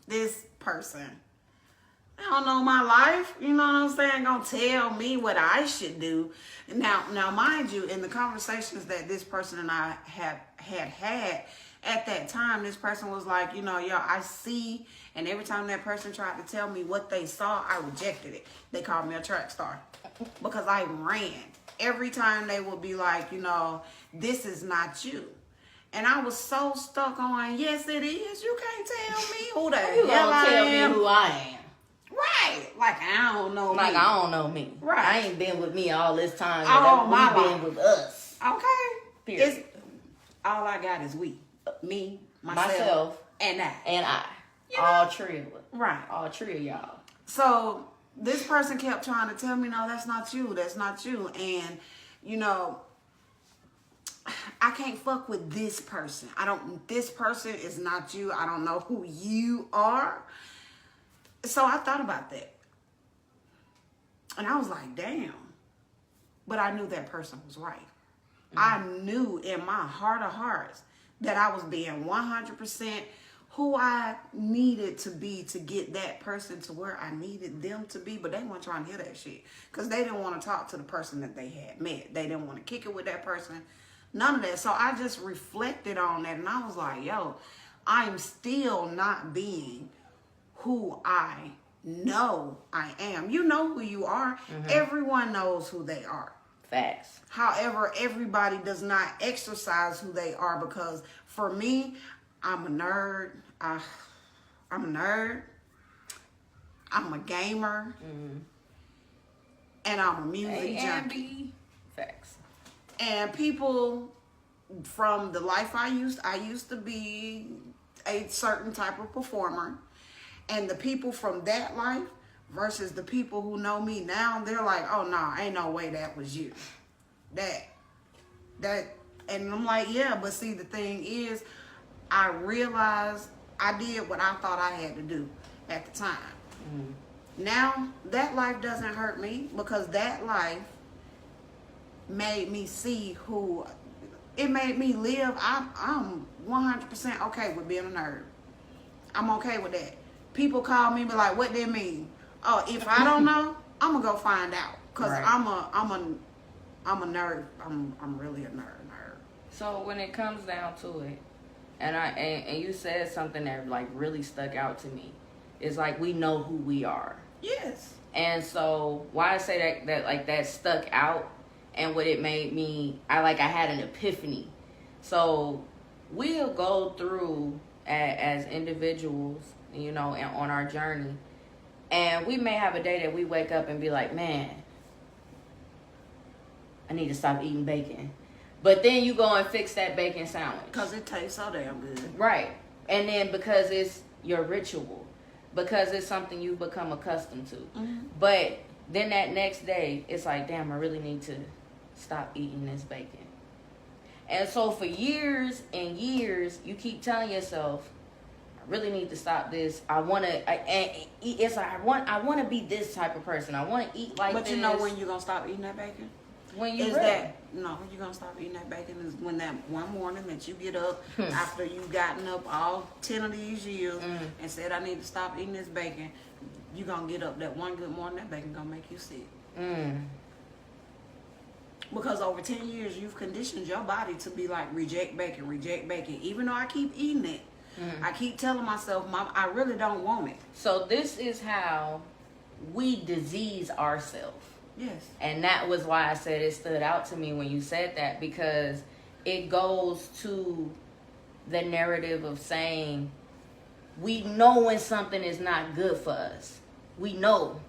This person, I don't know my life. You know what I'm saying? Gonna tell me what I should do. Now, mind you, in the conversations that this person and I had at that time, this person was like, you know, yo, I see. And every time that person tried to tell me what they saw, I rejected it. They called me a track star because I ran. Every time they would be like, you know, this is not you. And I was so stuck on, yes, it is. You can't tell me who the hell I am. Tell me who I am. Right. Like, I don't know me. Like, I don't know me. Right. I ain't been with me all this time. All my We've life. been with us. Okay. Period. All I got is we. Me, myself, and I. And I. You know? All three of us. Right. All three of y'all. So this person kept trying to tell me, no, that's not you. That's not you. And, you know, I can't fuck with this person. This person is not you. I don't know who you are. So I thought about that. And I was like, damn. But I knew that person was right. I knew in my heart of hearts that I was being 100% who I needed to be to get that person to where I needed them to be. But they weren't trying to hear that shit. Because they didn't want to talk to the person that they had met. They didn't want to kick it with that person. None of that. So I just reflected on that. And I was like, yo, I'm still not being who I know I am. You know who you are. Everyone knows who they are. Facts. However, everybody does not exercise who they are, because for me, I'm a nerd. I'm a nerd. I'm a gamer. And I'm a music junkie. Facts. And people from the life I used to be a certain type of performer. And the people from that life versus the people who know me now, they're like, oh, no, ain't no way that was you. And I'm like, yeah, but see, the thing is, I realized I did what I thought I had to do at the time. Now, that life doesn't hurt me, because that life made me see who, it made me live. I'm 100% okay with being a nerd. I'm okay with that. People call me and be like, what that mean? Oh, if I don't know, I'm gonna go find out. Cause Right. I'm a nerd. I'm really a nerd. So when it comes down to it, and you said something that like really stuck out to me. It's like we know who we are. Yes. And so why I say that stuck out, and what it made me, I had an epiphany. So we'll go through as individuals, you know, and on our journey, and we may have a day that we wake up and be like, man, I need to stop eating bacon. But then you go and fix that bacon sandwich. Because it tastes so damn good. Right. And then because it's your ritual. Because it's something you've become accustomed to. Mm-hmm. But then that next day, it's like, damn, I really need to stop eating this bacon. And so for years and years, you keep telling yourself, I really need to stop this. I want to be this type of person. I want to eat like this. But you know when you're going to stop eating that bacon? When you're you're gonna stop eating that bacon is when that one morning that you get up after you've gotten up all 10 of these years and said, I need to stop eating this bacon. You're gonna get up that one good morning, that bacon gonna make you sick. Because over 10 years you've conditioned your body to be like, reject bacon. Even though I keep eating it, I keep telling myself, Mom, I really don't want it. So this is how we disease ourselves. Yes. And that was why I said it stood out to me when you said that, because it goes to the narrative of saying we know when something is not good for us. We know.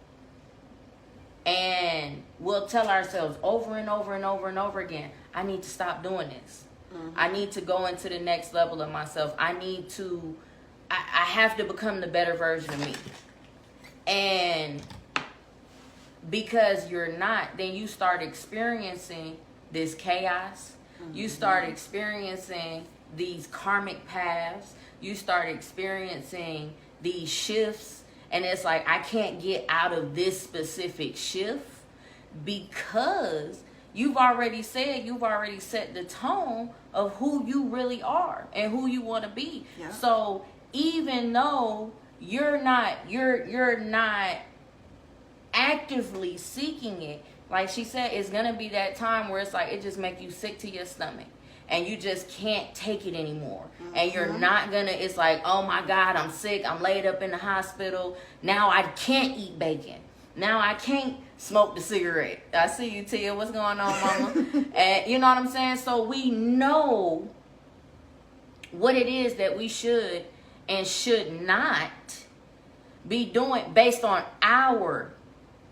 And we'll tell ourselves over and over and over and over again, I need to stop doing this. I need to go into the next level of myself. I have to become the better version of me. And because you're not, then you start experiencing this chaos. You start experiencing these karmic paths. You start experiencing these shifts. And it's like, I can't get out of this specific shift because you've already set the tone of who you really are and who you want to be. Yeah. So even though you're not actively seeking it, like she said, it's gonna be that time where it's like it just make you sick to your stomach and you just can't take it anymore. And you're not gonna, it's like, oh my God, I'm sick, I'm laid up in the hospital, now I can't eat bacon, now I can't smoke the cigarette. I see you, Tia, what's going on, mama? And you know what I'm saying? So we know what it is that we should and should not be doing based on our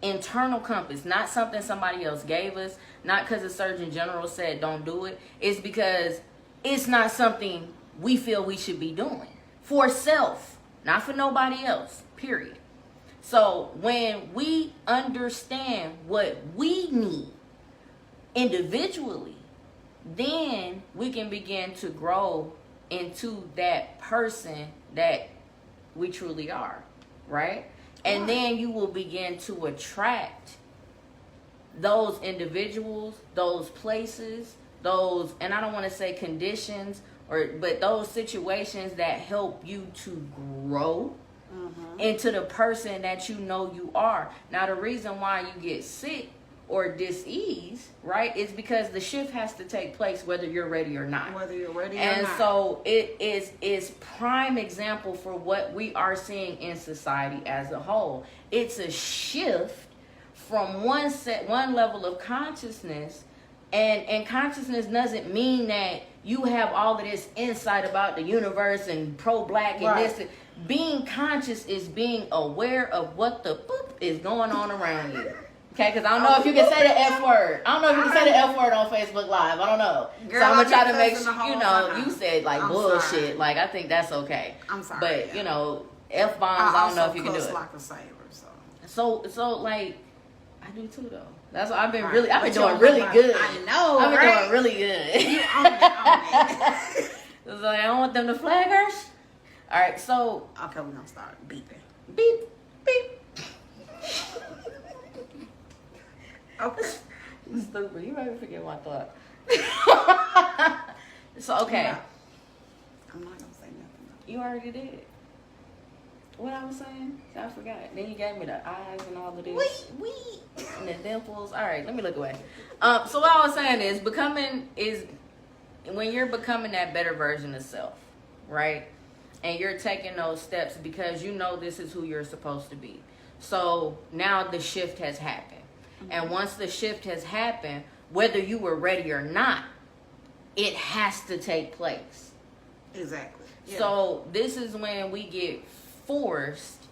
internal compass, not something somebody else gave us, not because the Surgeon General said don't do it. It's because it's not something we feel we should be doing for self, not for nobody else, period. So when we understand what we need individually, then we can begin to grow into that person that we truly are, right? And then you will begin to attract those individuals, those places, those, and I don't want to say conditions, but those situations that help you to grow into the person that you know you are. Now, the reason why you get sick or dis-ease, right, is because the shift has to take place whether you're ready or not. Whether you're ready or not. And so it is prime example for what we are seeing in society as a whole. It's a shift from one level of consciousness, and consciousness doesn't mean that you have all of this insight about the universe and pro-black and this. Being conscious is being aware of what the boop is going on around you. Okay, because I don't know if you can say the F word. I don't know if you can say the F word on Facebook Live. I don't know. Girl, so I'm going to try to make sure, you said like I'm bullshit. Sorry. Like, I think that's okay. I'm sorry. But, F-bombs, I don't know if you can do it. like a sailor, so like, I do too, though. That's why I've been doing really good. I know, I've been doing really good. You own it. So I don't want them to flag us. All right, so. Okay, we're going to start beeping. Beep, beep. Okay. Stupid. You made me forget my thought. So, okay. Yeah. I'm not gonna say nothing. You already did. What I was saying? I forgot. Then you gave me the eyes and all of this. And the dimples. All right, let me look away. So what I was saying is when you're becoming that better version of self, right? And you're taking those steps because you know this is who you're supposed to be. So now the shift has happened. Mm-hmm. And once the shift has happened, whether you were ready or not, it has to take place. Exactly. Yeah. So this is when we get forced.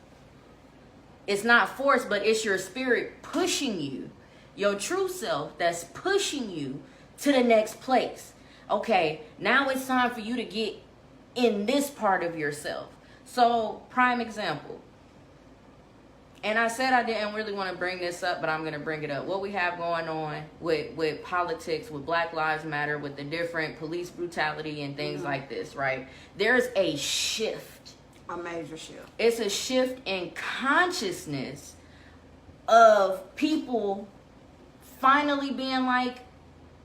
It's not forced, but it's your spirit pushing you, your true self that's pushing you to the next place. Okay, now it's time for you to get in this part of yourself. So, prime example. And I said I didn't really want to bring this up, but I'm going to bring it up. What we have going on with politics, with Black Lives Matter, with the different police brutality and things like this, right? There's a shift. A major shift. It's a shift in consciousness of people finally being like,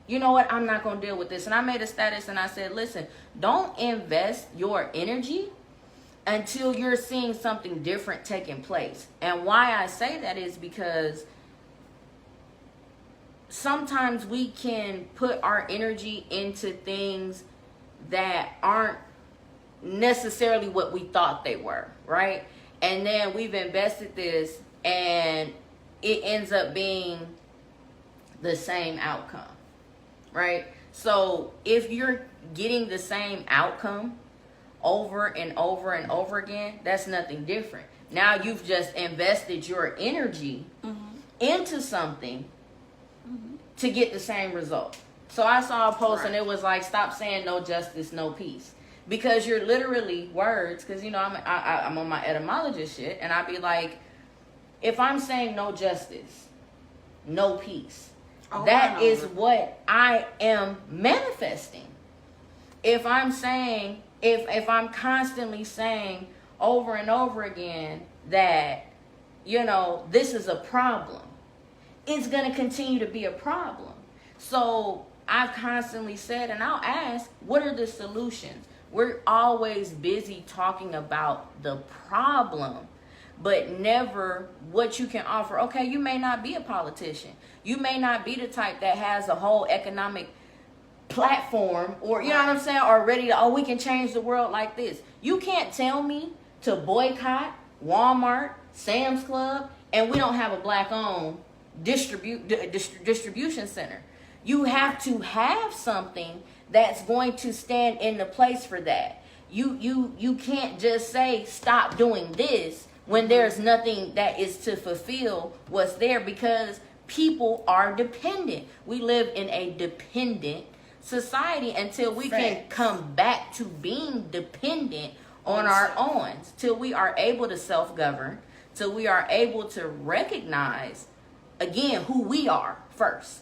you know what, I'm not going to deal with this. And I made a status and I said, listen, don't invest your energy until you're seeing something different taking place. And why I say that is because sometimes we can put our energy into things that aren't necessarily what we thought they were, right? And then we've invested this and it ends up being the same outcome, right? So if you're getting the same outcome over and over and over again, that's nothing different. Now you've just invested your energy into something to get the same result. So I saw a post and it was like, stop saying no justice, no peace. Because you're literally words, because you know I'm on my etymologist shit, and I'd be like, if I'm saying no justice, no peace, that is what I am manifesting. If I'm saying, if I'm constantly saying over and over again that, you know, this is a problem, it's going to continue to be a problem. So I've constantly said, and I'll ask, what are the solutions? We're always busy talking about the problem, but never what you can offer. Okay, you may not be a politician. You may not be the type that has a whole economic platform or, you know what I'm saying, or ready to, we can change the world like this. You can't tell me to boycott Walmart, Sam's Club, and we don't have a Black-owned distribution center. You have to have something that's going to stand in the place for that. You can't just say stop doing this when there's nothing that is to fulfill what's there, because people are dependent. We live in a dependent society until we can come back to being dependent on our own, till we are able to self-govern, till we are able to recognize again who we are first.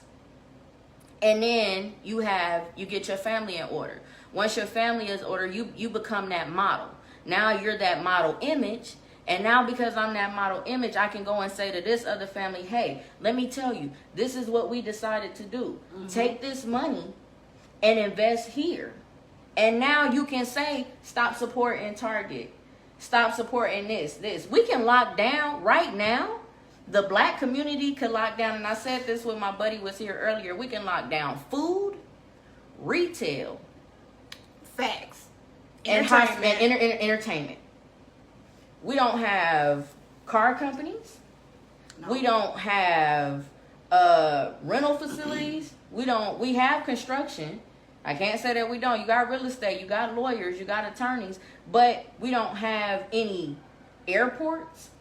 And then you get your family in order. Once your family is ordered, you become that model. Now you're that model image. And now because I'm that model image, I can go and say to this other family, hey, let me tell you, this is what we decided to do. Take this money and invest here. And now you can say, stop supporting Target. Stop supporting this. We can lock down right now. The Black community could lock down, and I said this when my buddy was here earlier, we can lock down food, retail, facts, and entertainment. We don't have car companies. No. We don't have rental facilities. We have construction. I can't say that we don't. You got real estate, you got lawyers, you got attorneys, but we don't have any airports.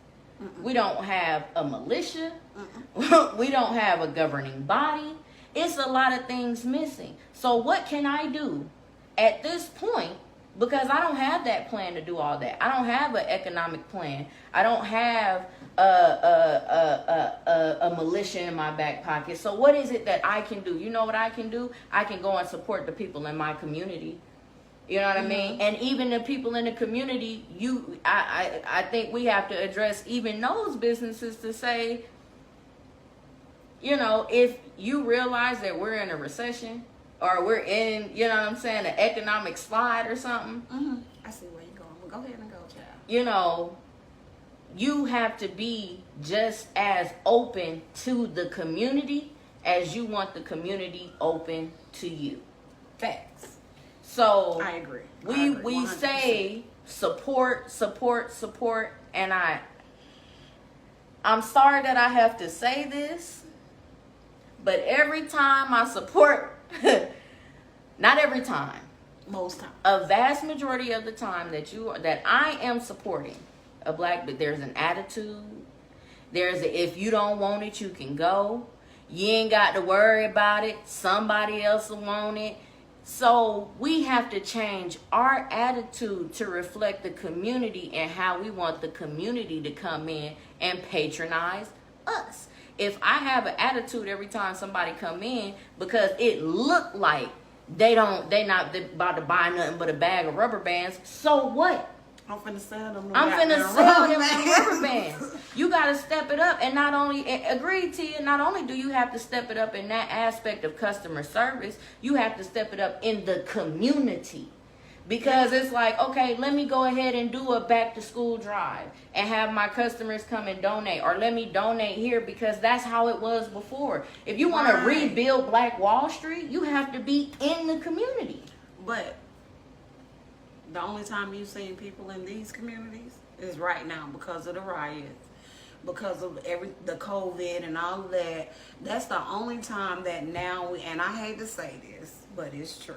We don't have a militia. We don't have a governing body. It's a lot of things missing. So what can I do at this point? Because I don't have that plan to do all that. I don't have an economic plan. I don't have a militia in my back pocket. So what is it that I can do? You know what I can do? I can go and support the people in my community. You know what I mean? And even the people in the community, I think we have to address even those businesses to say, you know, if you realize that we're in a recession, or we're in, you know what I'm saying, an economic slide or something. I see where you're going. Well, go ahead and go, child. You know, you have to be just as open to the community as you want the community open to you. Facts. So I agree. We say support, and I'm sorry that I have to say this, but every time I support, not every time, most times, a vast majority of the time that I am supporting a black, but there's an attitude. There's a, if you don't want it, you can go. You ain't got to worry about it. Somebody else will want it. So we have to change our attitude to reflect the community and how we want the community to come in and patronize us. If I have an attitude every time somebody come in because it look like they not about to buy nothing but a bag of rubber bands, so what? I'm finna sell them. I'm finna sell them rubber bands. You got to step it up, and not only agree to you. Not only do you have to step it up in that aspect of customer service, you have to step it up in the community, because it's like, okay, let me go ahead and do a back to school drive and have my customers come and donate, or let me donate here, because that's how it was before. If you want to rebuild Black Wall Street, you have to be in the community. But the only time you've seen people in these communities is right now because of the riots, because of the COVID and all of that. That's the only time that now and I hate to say this, but it's true.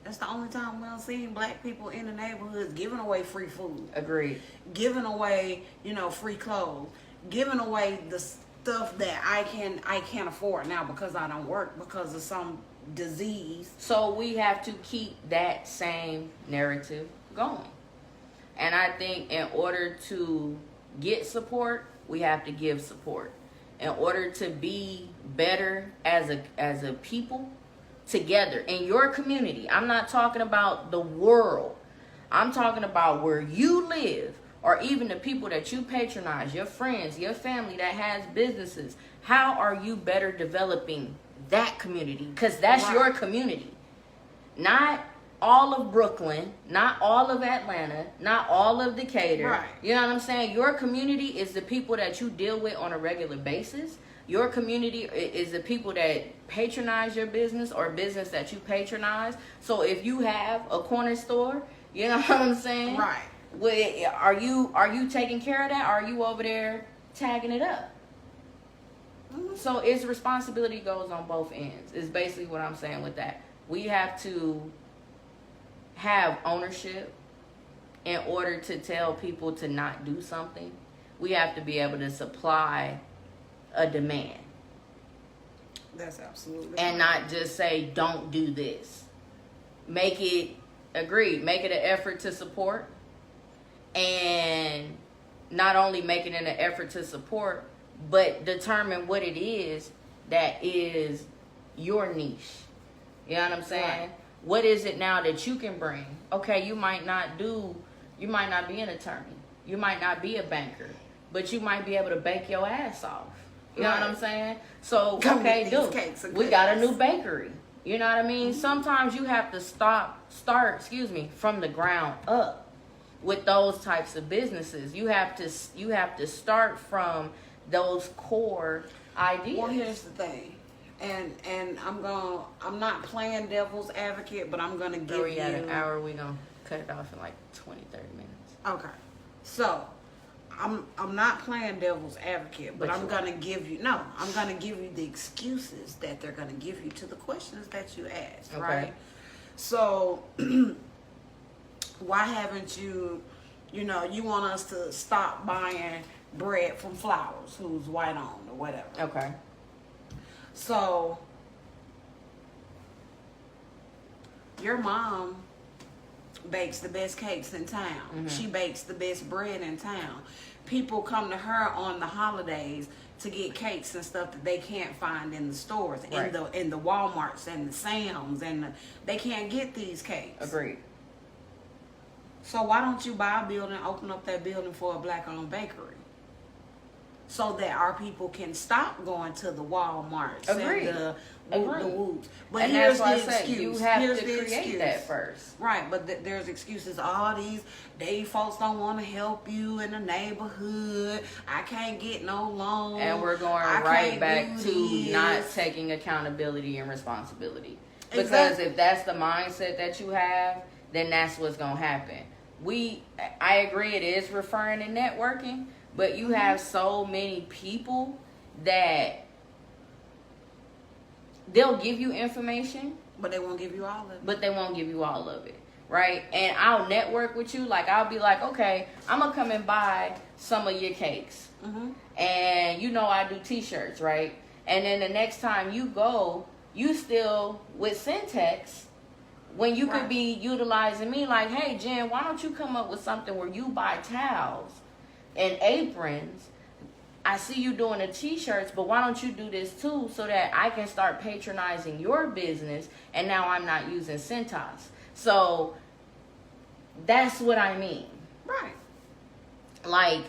That's the only time we'll see black people in the neighborhoods giving away free food. Agreed. Giving away, free clothes. Giving away the stuff that I can't afford now because I don't work because of some disease. So we have to keep that same narrative going. And I think in order to get support, we have to give support. In order to be better as a people together in your community. I'm not talking about the world. I'm talking about where you live, or even the people that you patronize, your friends, your family that has businesses. How are you better developing that community? Because that's your community. Not all of Brooklyn, not all of Atlanta, not all of Decatur. Right. You know what I'm saying? Your community is the people that you deal with on a regular basis. Your community is the people that patronize your business or business that you patronize. So if you have a corner store, you know what I'm saying? Right. Are you taking care of that? Or are you over there tagging it up? Mm-hmm. So its responsibility goes on both ends. Is basically what I'm saying with that. We have to have ownership in order to tell people to not do something. We have to be able to supply a demand. That's absolutely and right. Not just say don't do this. Make it an effort to support, and not only make it an effort to support, but determine what it is that is your niche. You know what I'm saying? Right. What is it now that you can bring? Okay, you might not be an attorney, you might not be a banker, but you might be able to bake your ass off. You know what I'm saying? So, okay, we got a new bakery. You know what I mean? Mm-hmm. Sometimes you have to start, from the ground up with those types of businesses. You have to start from those core ideas. Well, here's the thing. And I'm not playing devil's advocate, but I'm gonna give you at an hour. We're gonna cut it off in like 20-30 minutes. Okay. So I'm not playing devil's advocate, but I'm gonna give you the excuses that they're gonna give you to the questions that you asked, okay. Right? So why haven't you want us to stop buying bread from Flowers, who's white owned or whatever. Okay. So your mom bakes the best cakes in town. Mm-hmm. She bakes the best bread in town. People come to her on the holidays to get cakes and stuff that they can't find in the stores, right. in the Walmarts and the Sam's, and they can't get these cakes. Agreed. So why don't you buy a building, open up that building for a black-owned bakery? so that our people can stop going to the Walmarts Agreed. and the Woods. But and here's that's why the I said excuse. you have Here's to the create excuse. that first. Right, but there's excuses. All they folks don't want to help you in the neighborhood. I can't get no loan. And we're going right back to not taking accountability and responsibility. Because Exactly. if that's the mindset that you have, then that's what's going to happen. I agree it is referring to networking, but you have so many people that they'll give you information, But they won't give you all of it. but they won't give you all of it, right? And I'll network with you. Like, I'll be like, okay, I'm going to come and buy some of your cakes. And you know I do t-shirts, right? And then the next time you go, you still with Syntex, when you could be utilizing me like, hey, Jen, why don't you come up with something where you buy towels and aprons? I see you doing the t-shirts, but why don't you do this too so that I can start patronizing your business and now I'm not using Cintas. So that's what I mean. Right. Like,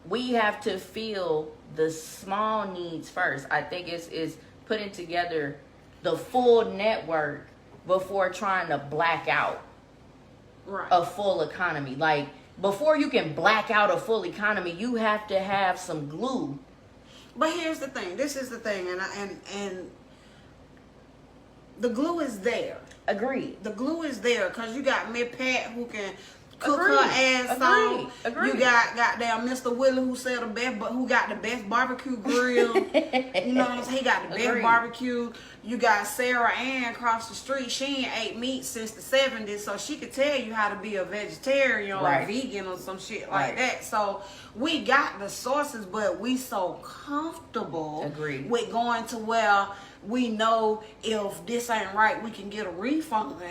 we have to feel the small needs first. I think it's putting together the full network before trying to black out a full economy. Like, before you can black out a full economy, you have to have some glue. But here's the thing. This is the thing, and the glue is there. Agreed. The glue is there because you got Miss Pat who can cook Agreed. her ass off. Agreed. You got goddamn Mr. Willie who sell the best, but who got the best barbecue grill. You know what I'm saying? He got the best Agreed. barbecue. You got Sarah Ann across the street. She ain't ate meat since the 70s, so she could tell you how to be a vegetarian or a vegan or some shit like that. So we got the sources, but we so comfortable with going to where we know if this ain't right, we can get a refund.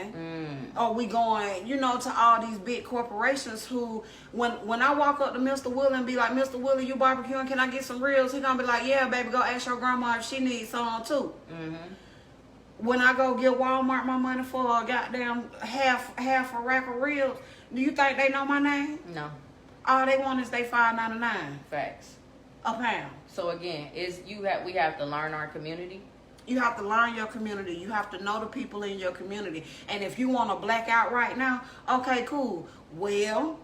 Or we going, you know, to all these big corporations who, when I walk up to Mr. Willie and be like, Mr. Willie, you barbecuing? Can I get some ribs? He gonna be like, yeah, baby, go ask your grandma if she needs some too. When I go get Walmart my money for a goddamn half a rack of ribs, do you think they know my name? No. All they want is they $5.99 Facts. a pound. So again, we have to learn our community. You have to learn your community. You have to know the people in your community. And if you want to black out right now, okay, cool. Well,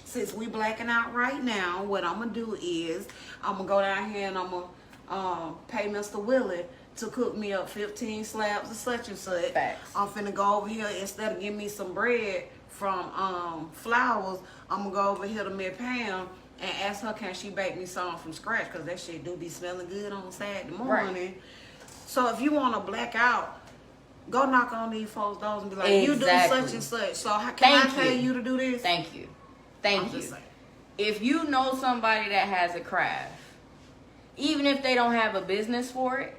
since we blacking out right now, what I'm going to do is I'm going to go down here and I'm going to pay Mr. Willie to cook me up 15 slabs of such and such. Facts. I'm finna go over here, instead of giving me some bread from Flowers, I'm going to go over here to Miss Pam and ask her, can she bake me some from scratch? Because that shit do be smelling good on Saturday morning. Right. So if you want to black out, go knock on these folks' doors and be like, you do such and such. So can I pay you to do this? Thank you. Thank you. If you know somebody that has a craft, even if they don't have a business for it,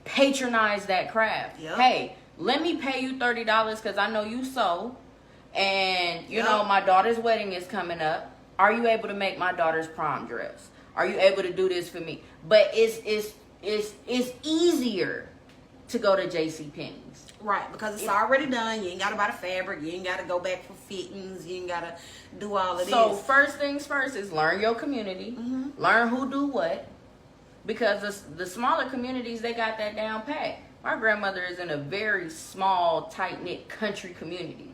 patronize that craft. Yep. Hey, let me pay you $30 because I know you sew. And, you know, my daughter's wedding is coming up. Are you able to make my daughter's prom dress? Are you able to do this for me? But it's easier to go to JCPenney's. Right, because it's already done. You ain't got to buy the fabric. You ain't got to go back for fittings. You ain't got to do all of this. So first things first is learn your community. Learn who do what. Because the smaller communities, they got that down pat. My grandmother is in a very small, tight-knit country community.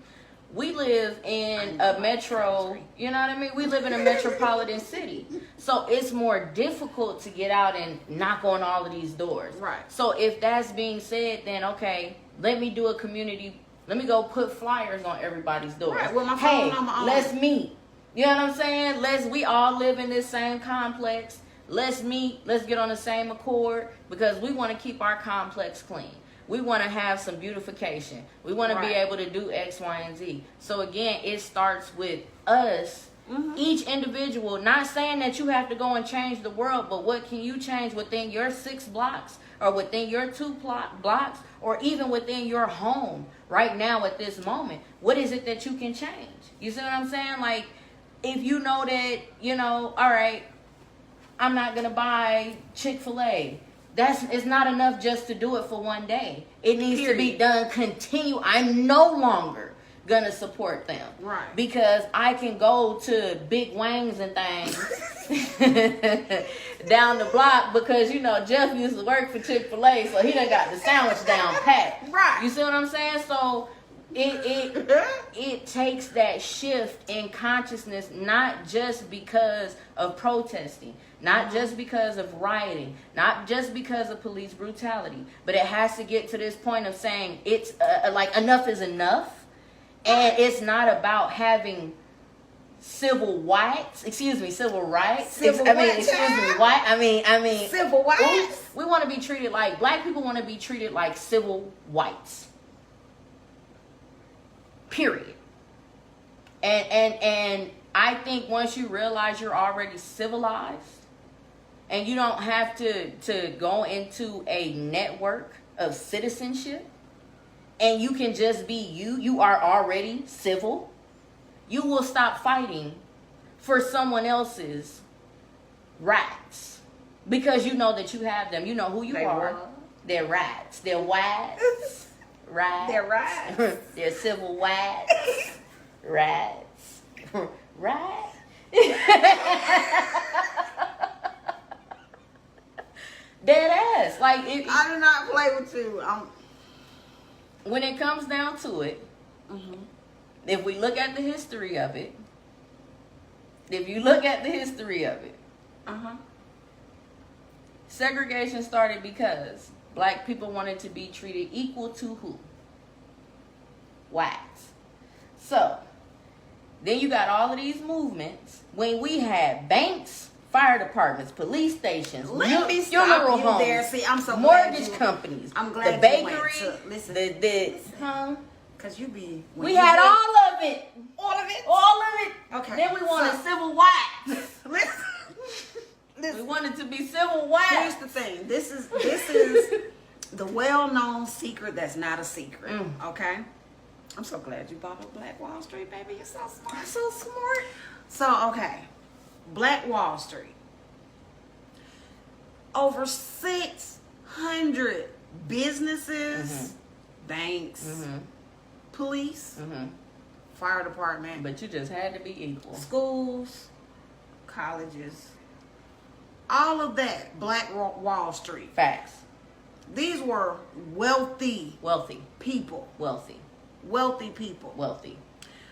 We live in a metro, you know what I mean? We live in a metropolitan city. So it's more difficult to get out and knock on all of these doors. Right. So if that's being said, then okay, let me do a community. Let me go put flyers on everybody's doors. Right, with my phone number on. Let's meet. You know what I'm saying? We all live in this same complex. Let's meet. Let's get on the same accord because we want to keep our complex clean. We want to have some beautification. We want to be able to do X, Y, and Z. So again, it starts with us, each individual. Not saying that you have to go and change the world, but what can you change within your 6 blocks or within your 2 blocks or even within your home right now at this moment? What is it that you can change? You see what I'm saying? Like, if you know that, you know, all right, I'm not going to buy Chick-fil-A. It's not enough just to do it for one day. It needs to be done continue. I'm no longer gonna support them. Right. Because I can go to Big Wangs and things down the block because, you know, Jeff used to work for Chick-fil-A, so he done got the sandwich down pat. Right. You see what I'm saying? So it takes that shift in consciousness, not just because of protesting, not just because of rioting, not just because of police brutality, but it has to get to this point of saying it's like enough is enough, and it's not about having civil rights. Civil rights. Civil rights. We want to be treated like black people want to be treated like civil whites. Period. And I think once you realize you're already civilized and you don't have to go into a network of citizenship and you can just be you are already civil, you will stop fighting for someone else's rights because you know that you have them. You know who you are. They're rights. They're whites. Rights. They're rights. They're civil rights. Rights. Right? Dead ass. Like I do not play with you. When it comes down to it, if we look at the history of it, segregation started because black people wanted to be treated equal to who? Whites. So, then you got all of these movements when we had banks, fire departments, police stations, funeral homes, there. See, I'm so mortgage companies, I'm glad the bakery, listen, because you be. We had all of it. All of it? All of it. Okay. Then we wanted civil whites. Listen. We wanted to be civil whites. Here's the thing. This is the well-known secret that's not a secret. Okay? I'm so glad you bought up Black Wall Street, baby. You're so smart. So smart. So, okay. Black Wall Street. Over 600 businesses, banks, police, fire department. But you just had to be equal. Schools, colleges, all of that, Black Wall Street. Facts. These were wealthy people. Wealthy.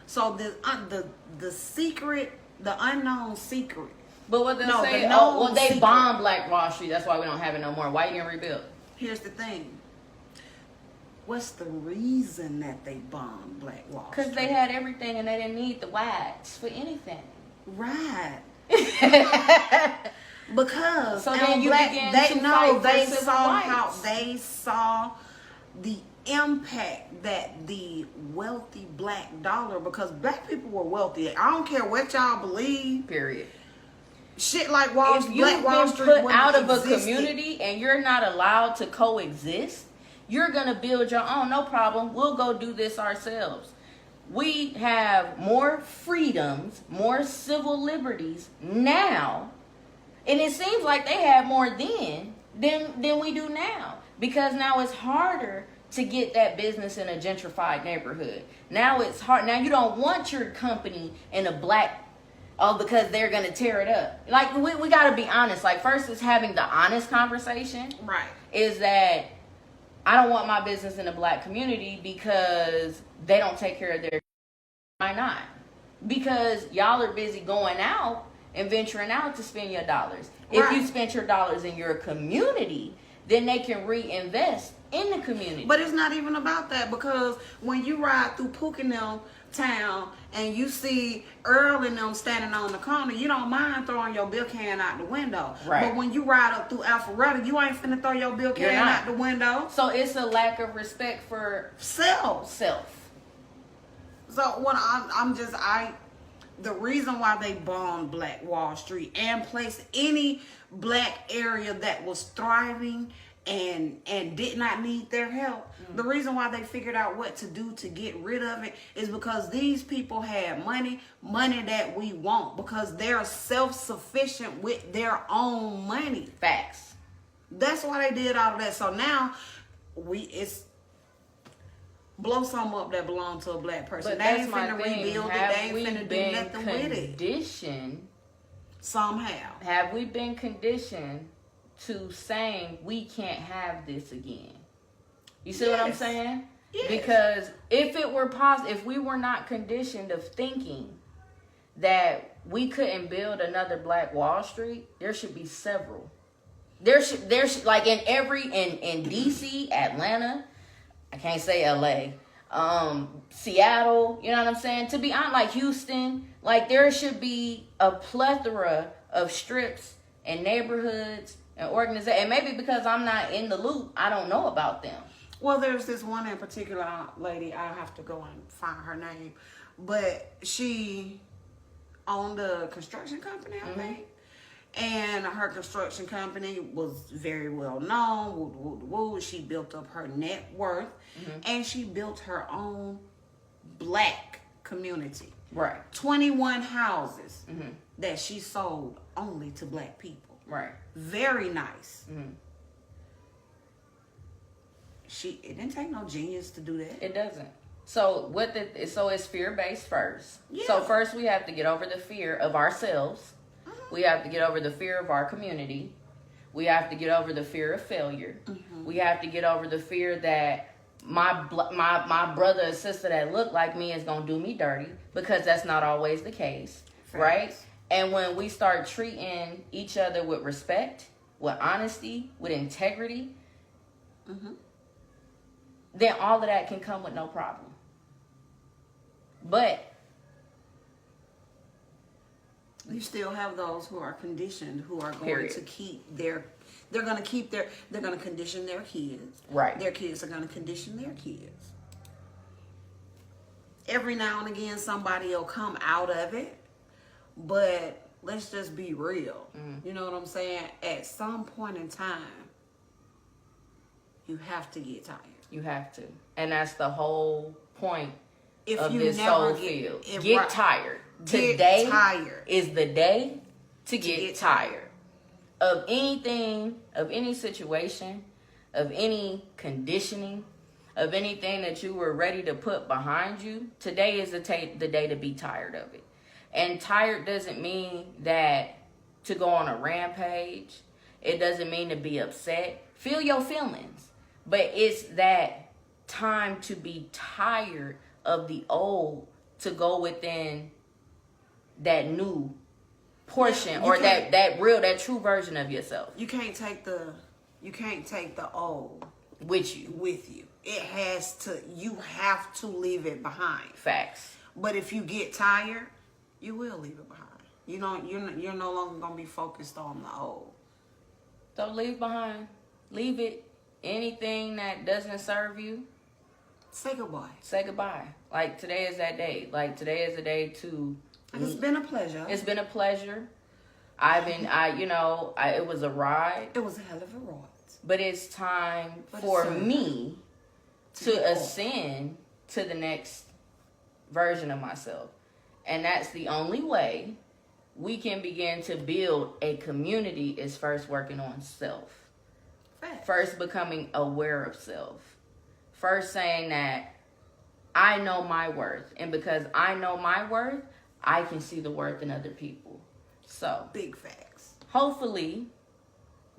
So the secret, the unknown secret. But what they'll say, they bombed Black Wall Street. That's why we don't have it no more. Why you didn't rebuild? Here's the thing. What's the reason that they bombed Black Wall Street? Because they had everything and they didn't need the whites for anything. Right. Because so then they saw the impact that the wealthy black dollar, because black people were wealthy. I don't care what y'all believe. Period. Shit like Black Wall Street put out of a community and you're not allowed to coexist, you're gonna build your own. No problem. We'll go do this ourselves. We have more freedoms, more civil liberties now, and it seems like they had more then than we do now, because now it's harder to get that business in a gentrified neighborhood. Now it's hard. Now you don't want your company in a black, because they're going to tear it up. Like, we got to be honest. Like, first is having the honest conversation. Right. Is that I don't want my business in a black community because they don't take care of their. Why not? Because y'all are busy going out and venturing out to spend your dollars. Right. If you spent your dollars in your community, then they can reinvest in the community. But it's not even about that, because when you ride through Pukenham town and you see Earl and them standing on the corner, you don't mind throwing your bill can out the window. Right. But when you ride up through Alpharetta, you ain't finna throw your bill can out the window. So it's a lack of respect for self. So what the reason why they bombed Black Wall Street and placed any black area that was thriving and did not need their help, the reason why they figured out what to do to get rid of it is because these people had money that we want, because they're self-sufficient with their own money. Facts. That's why they did all of that. So now blow something up that belonged to a black person. But They that's ain't my finna thing. rebuild it. They Have ain't we finna do been nothing with it. conditioned Somehow. Have we been conditioned to saying we can't have this again? You see what I'm saying? Yes. Because if it were possible, if we were not conditioned of thinking that we couldn't build another Black Wall Street, there should be several. There should like in DC, Atlanta, I can't say LA, Seattle, you know what I'm saying? To be honest, like Houston, like there should be a plethora of strips and neighborhoods and organizations. And maybe because I'm not in the loop, I don't know about them. Well, there's this one in particular lady, I'll have to go and find her name, but she owned a construction company, I think. And her construction company was very well known. She built up her net worth, and she built her own Black community. Right. 21 houses that she sold only to Black people. Right. Very nice. It didn't take no genius to do that. It doesn't. So it's fear-based first. Yeah. So first we have to get over the fear of ourselves. We have to get over the fear of our community. We have to get over the fear of failure. We have to get over the fear that my brother or sister that look like me is going to do me dirty, because that's not always the case. Facts. Right? And when we start treating each other with respect, with honesty, with integrity, then all of that can come with no problem. But you still have those who are conditioned, who are going Period. to keep they're going to condition their kids. Right. Their kids are going to condition their kids. Every now and again, somebody will come out of it, but let's just be real. You know what I'm saying? At some point in time, you have to get tired. you have to. And that's the whole point of you this never SoulFilled. get Get tired. Get Today tired. is the day to get tired. tired. Of anything, of any situation, of any conditioning, of anything that you were ready to put behind you. Today is the day to be tired of it. And tired doesn't mean that to go on a rampage. It doesn't mean to be upset. Feel your feelings. But it's that time to be tired of the old, to go within that new portion, or that true version of yourself. You can't take the old With you. You have to leave it behind. Facts. But if you get tired, you will leave it behind. You're no longer gonna be focused on the old. So leave behind. Leave it. Anything that doesn't serve you, say goodbye. Say goodbye. Like today is that day. Like today is the day to. And it's been a pleasure. It's been a pleasure. It was a ride. It was a hell of a ride. But it's time for me to ascend to the next version of myself. And that's the only way we can begin to build a community, is first working on self. Facts. First becoming aware of self. First saying that I know my worth. And because I know my worth, I can see the worth in other people. So, big facts. Hopefully,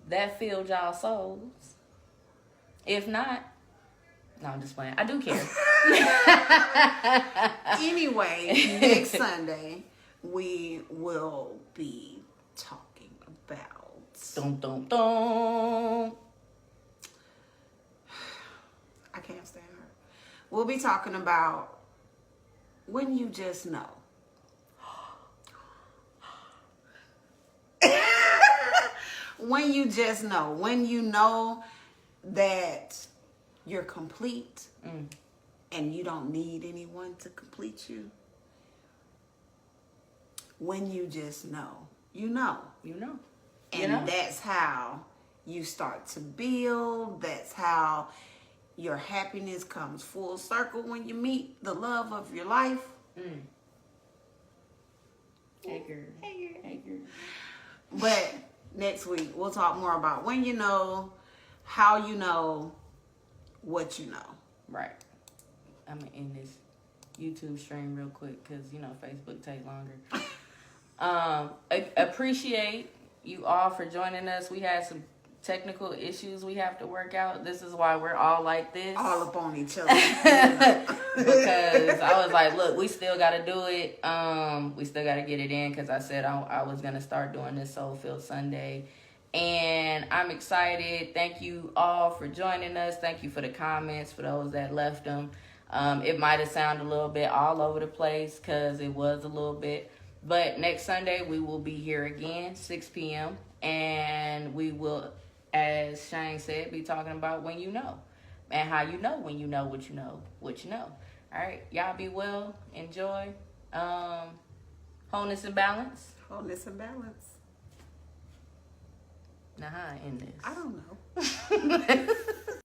that filled y'all souls. If not, no, I'm just playing. I do care. Anyway, next Sunday, we will be talking about... Dum, dum, dum. I can't stand her. We'll be talking about when you just know. When you just know. When you know that you're complete and you don't need anyone to complete you. When you just know. You know. You know. And that's how you start to build. That's how your happiness comes full circle when you meet the love of your life. Hey, girl. But next week, we'll talk more about when you know, how you know, what you know. Right. I'm gonna end this YouTube stream real quick because Facebook take longer. Appreciate you all for joining us. We had some technical issues we have to work out. This is why we're all like this. All up on each other. Because I was like, look, we still got to do it. We still got to get it in because I said I was going to start doing this SoulFilled Sunday. And I'm excited. Thank you all for joining us. Thank you for the comments, for those that left them. It might have sounded a little bit all over the place because it was a little bit. But next Sunday, we will be here again, 6 p.m. And we will, as Shane said, be talking about when you know. And how you know when you know what you know, what you know. All right, y'all be well. Enjoy. Wholeness and balance. Wholeness and balance. Now, how I end this? I don't know.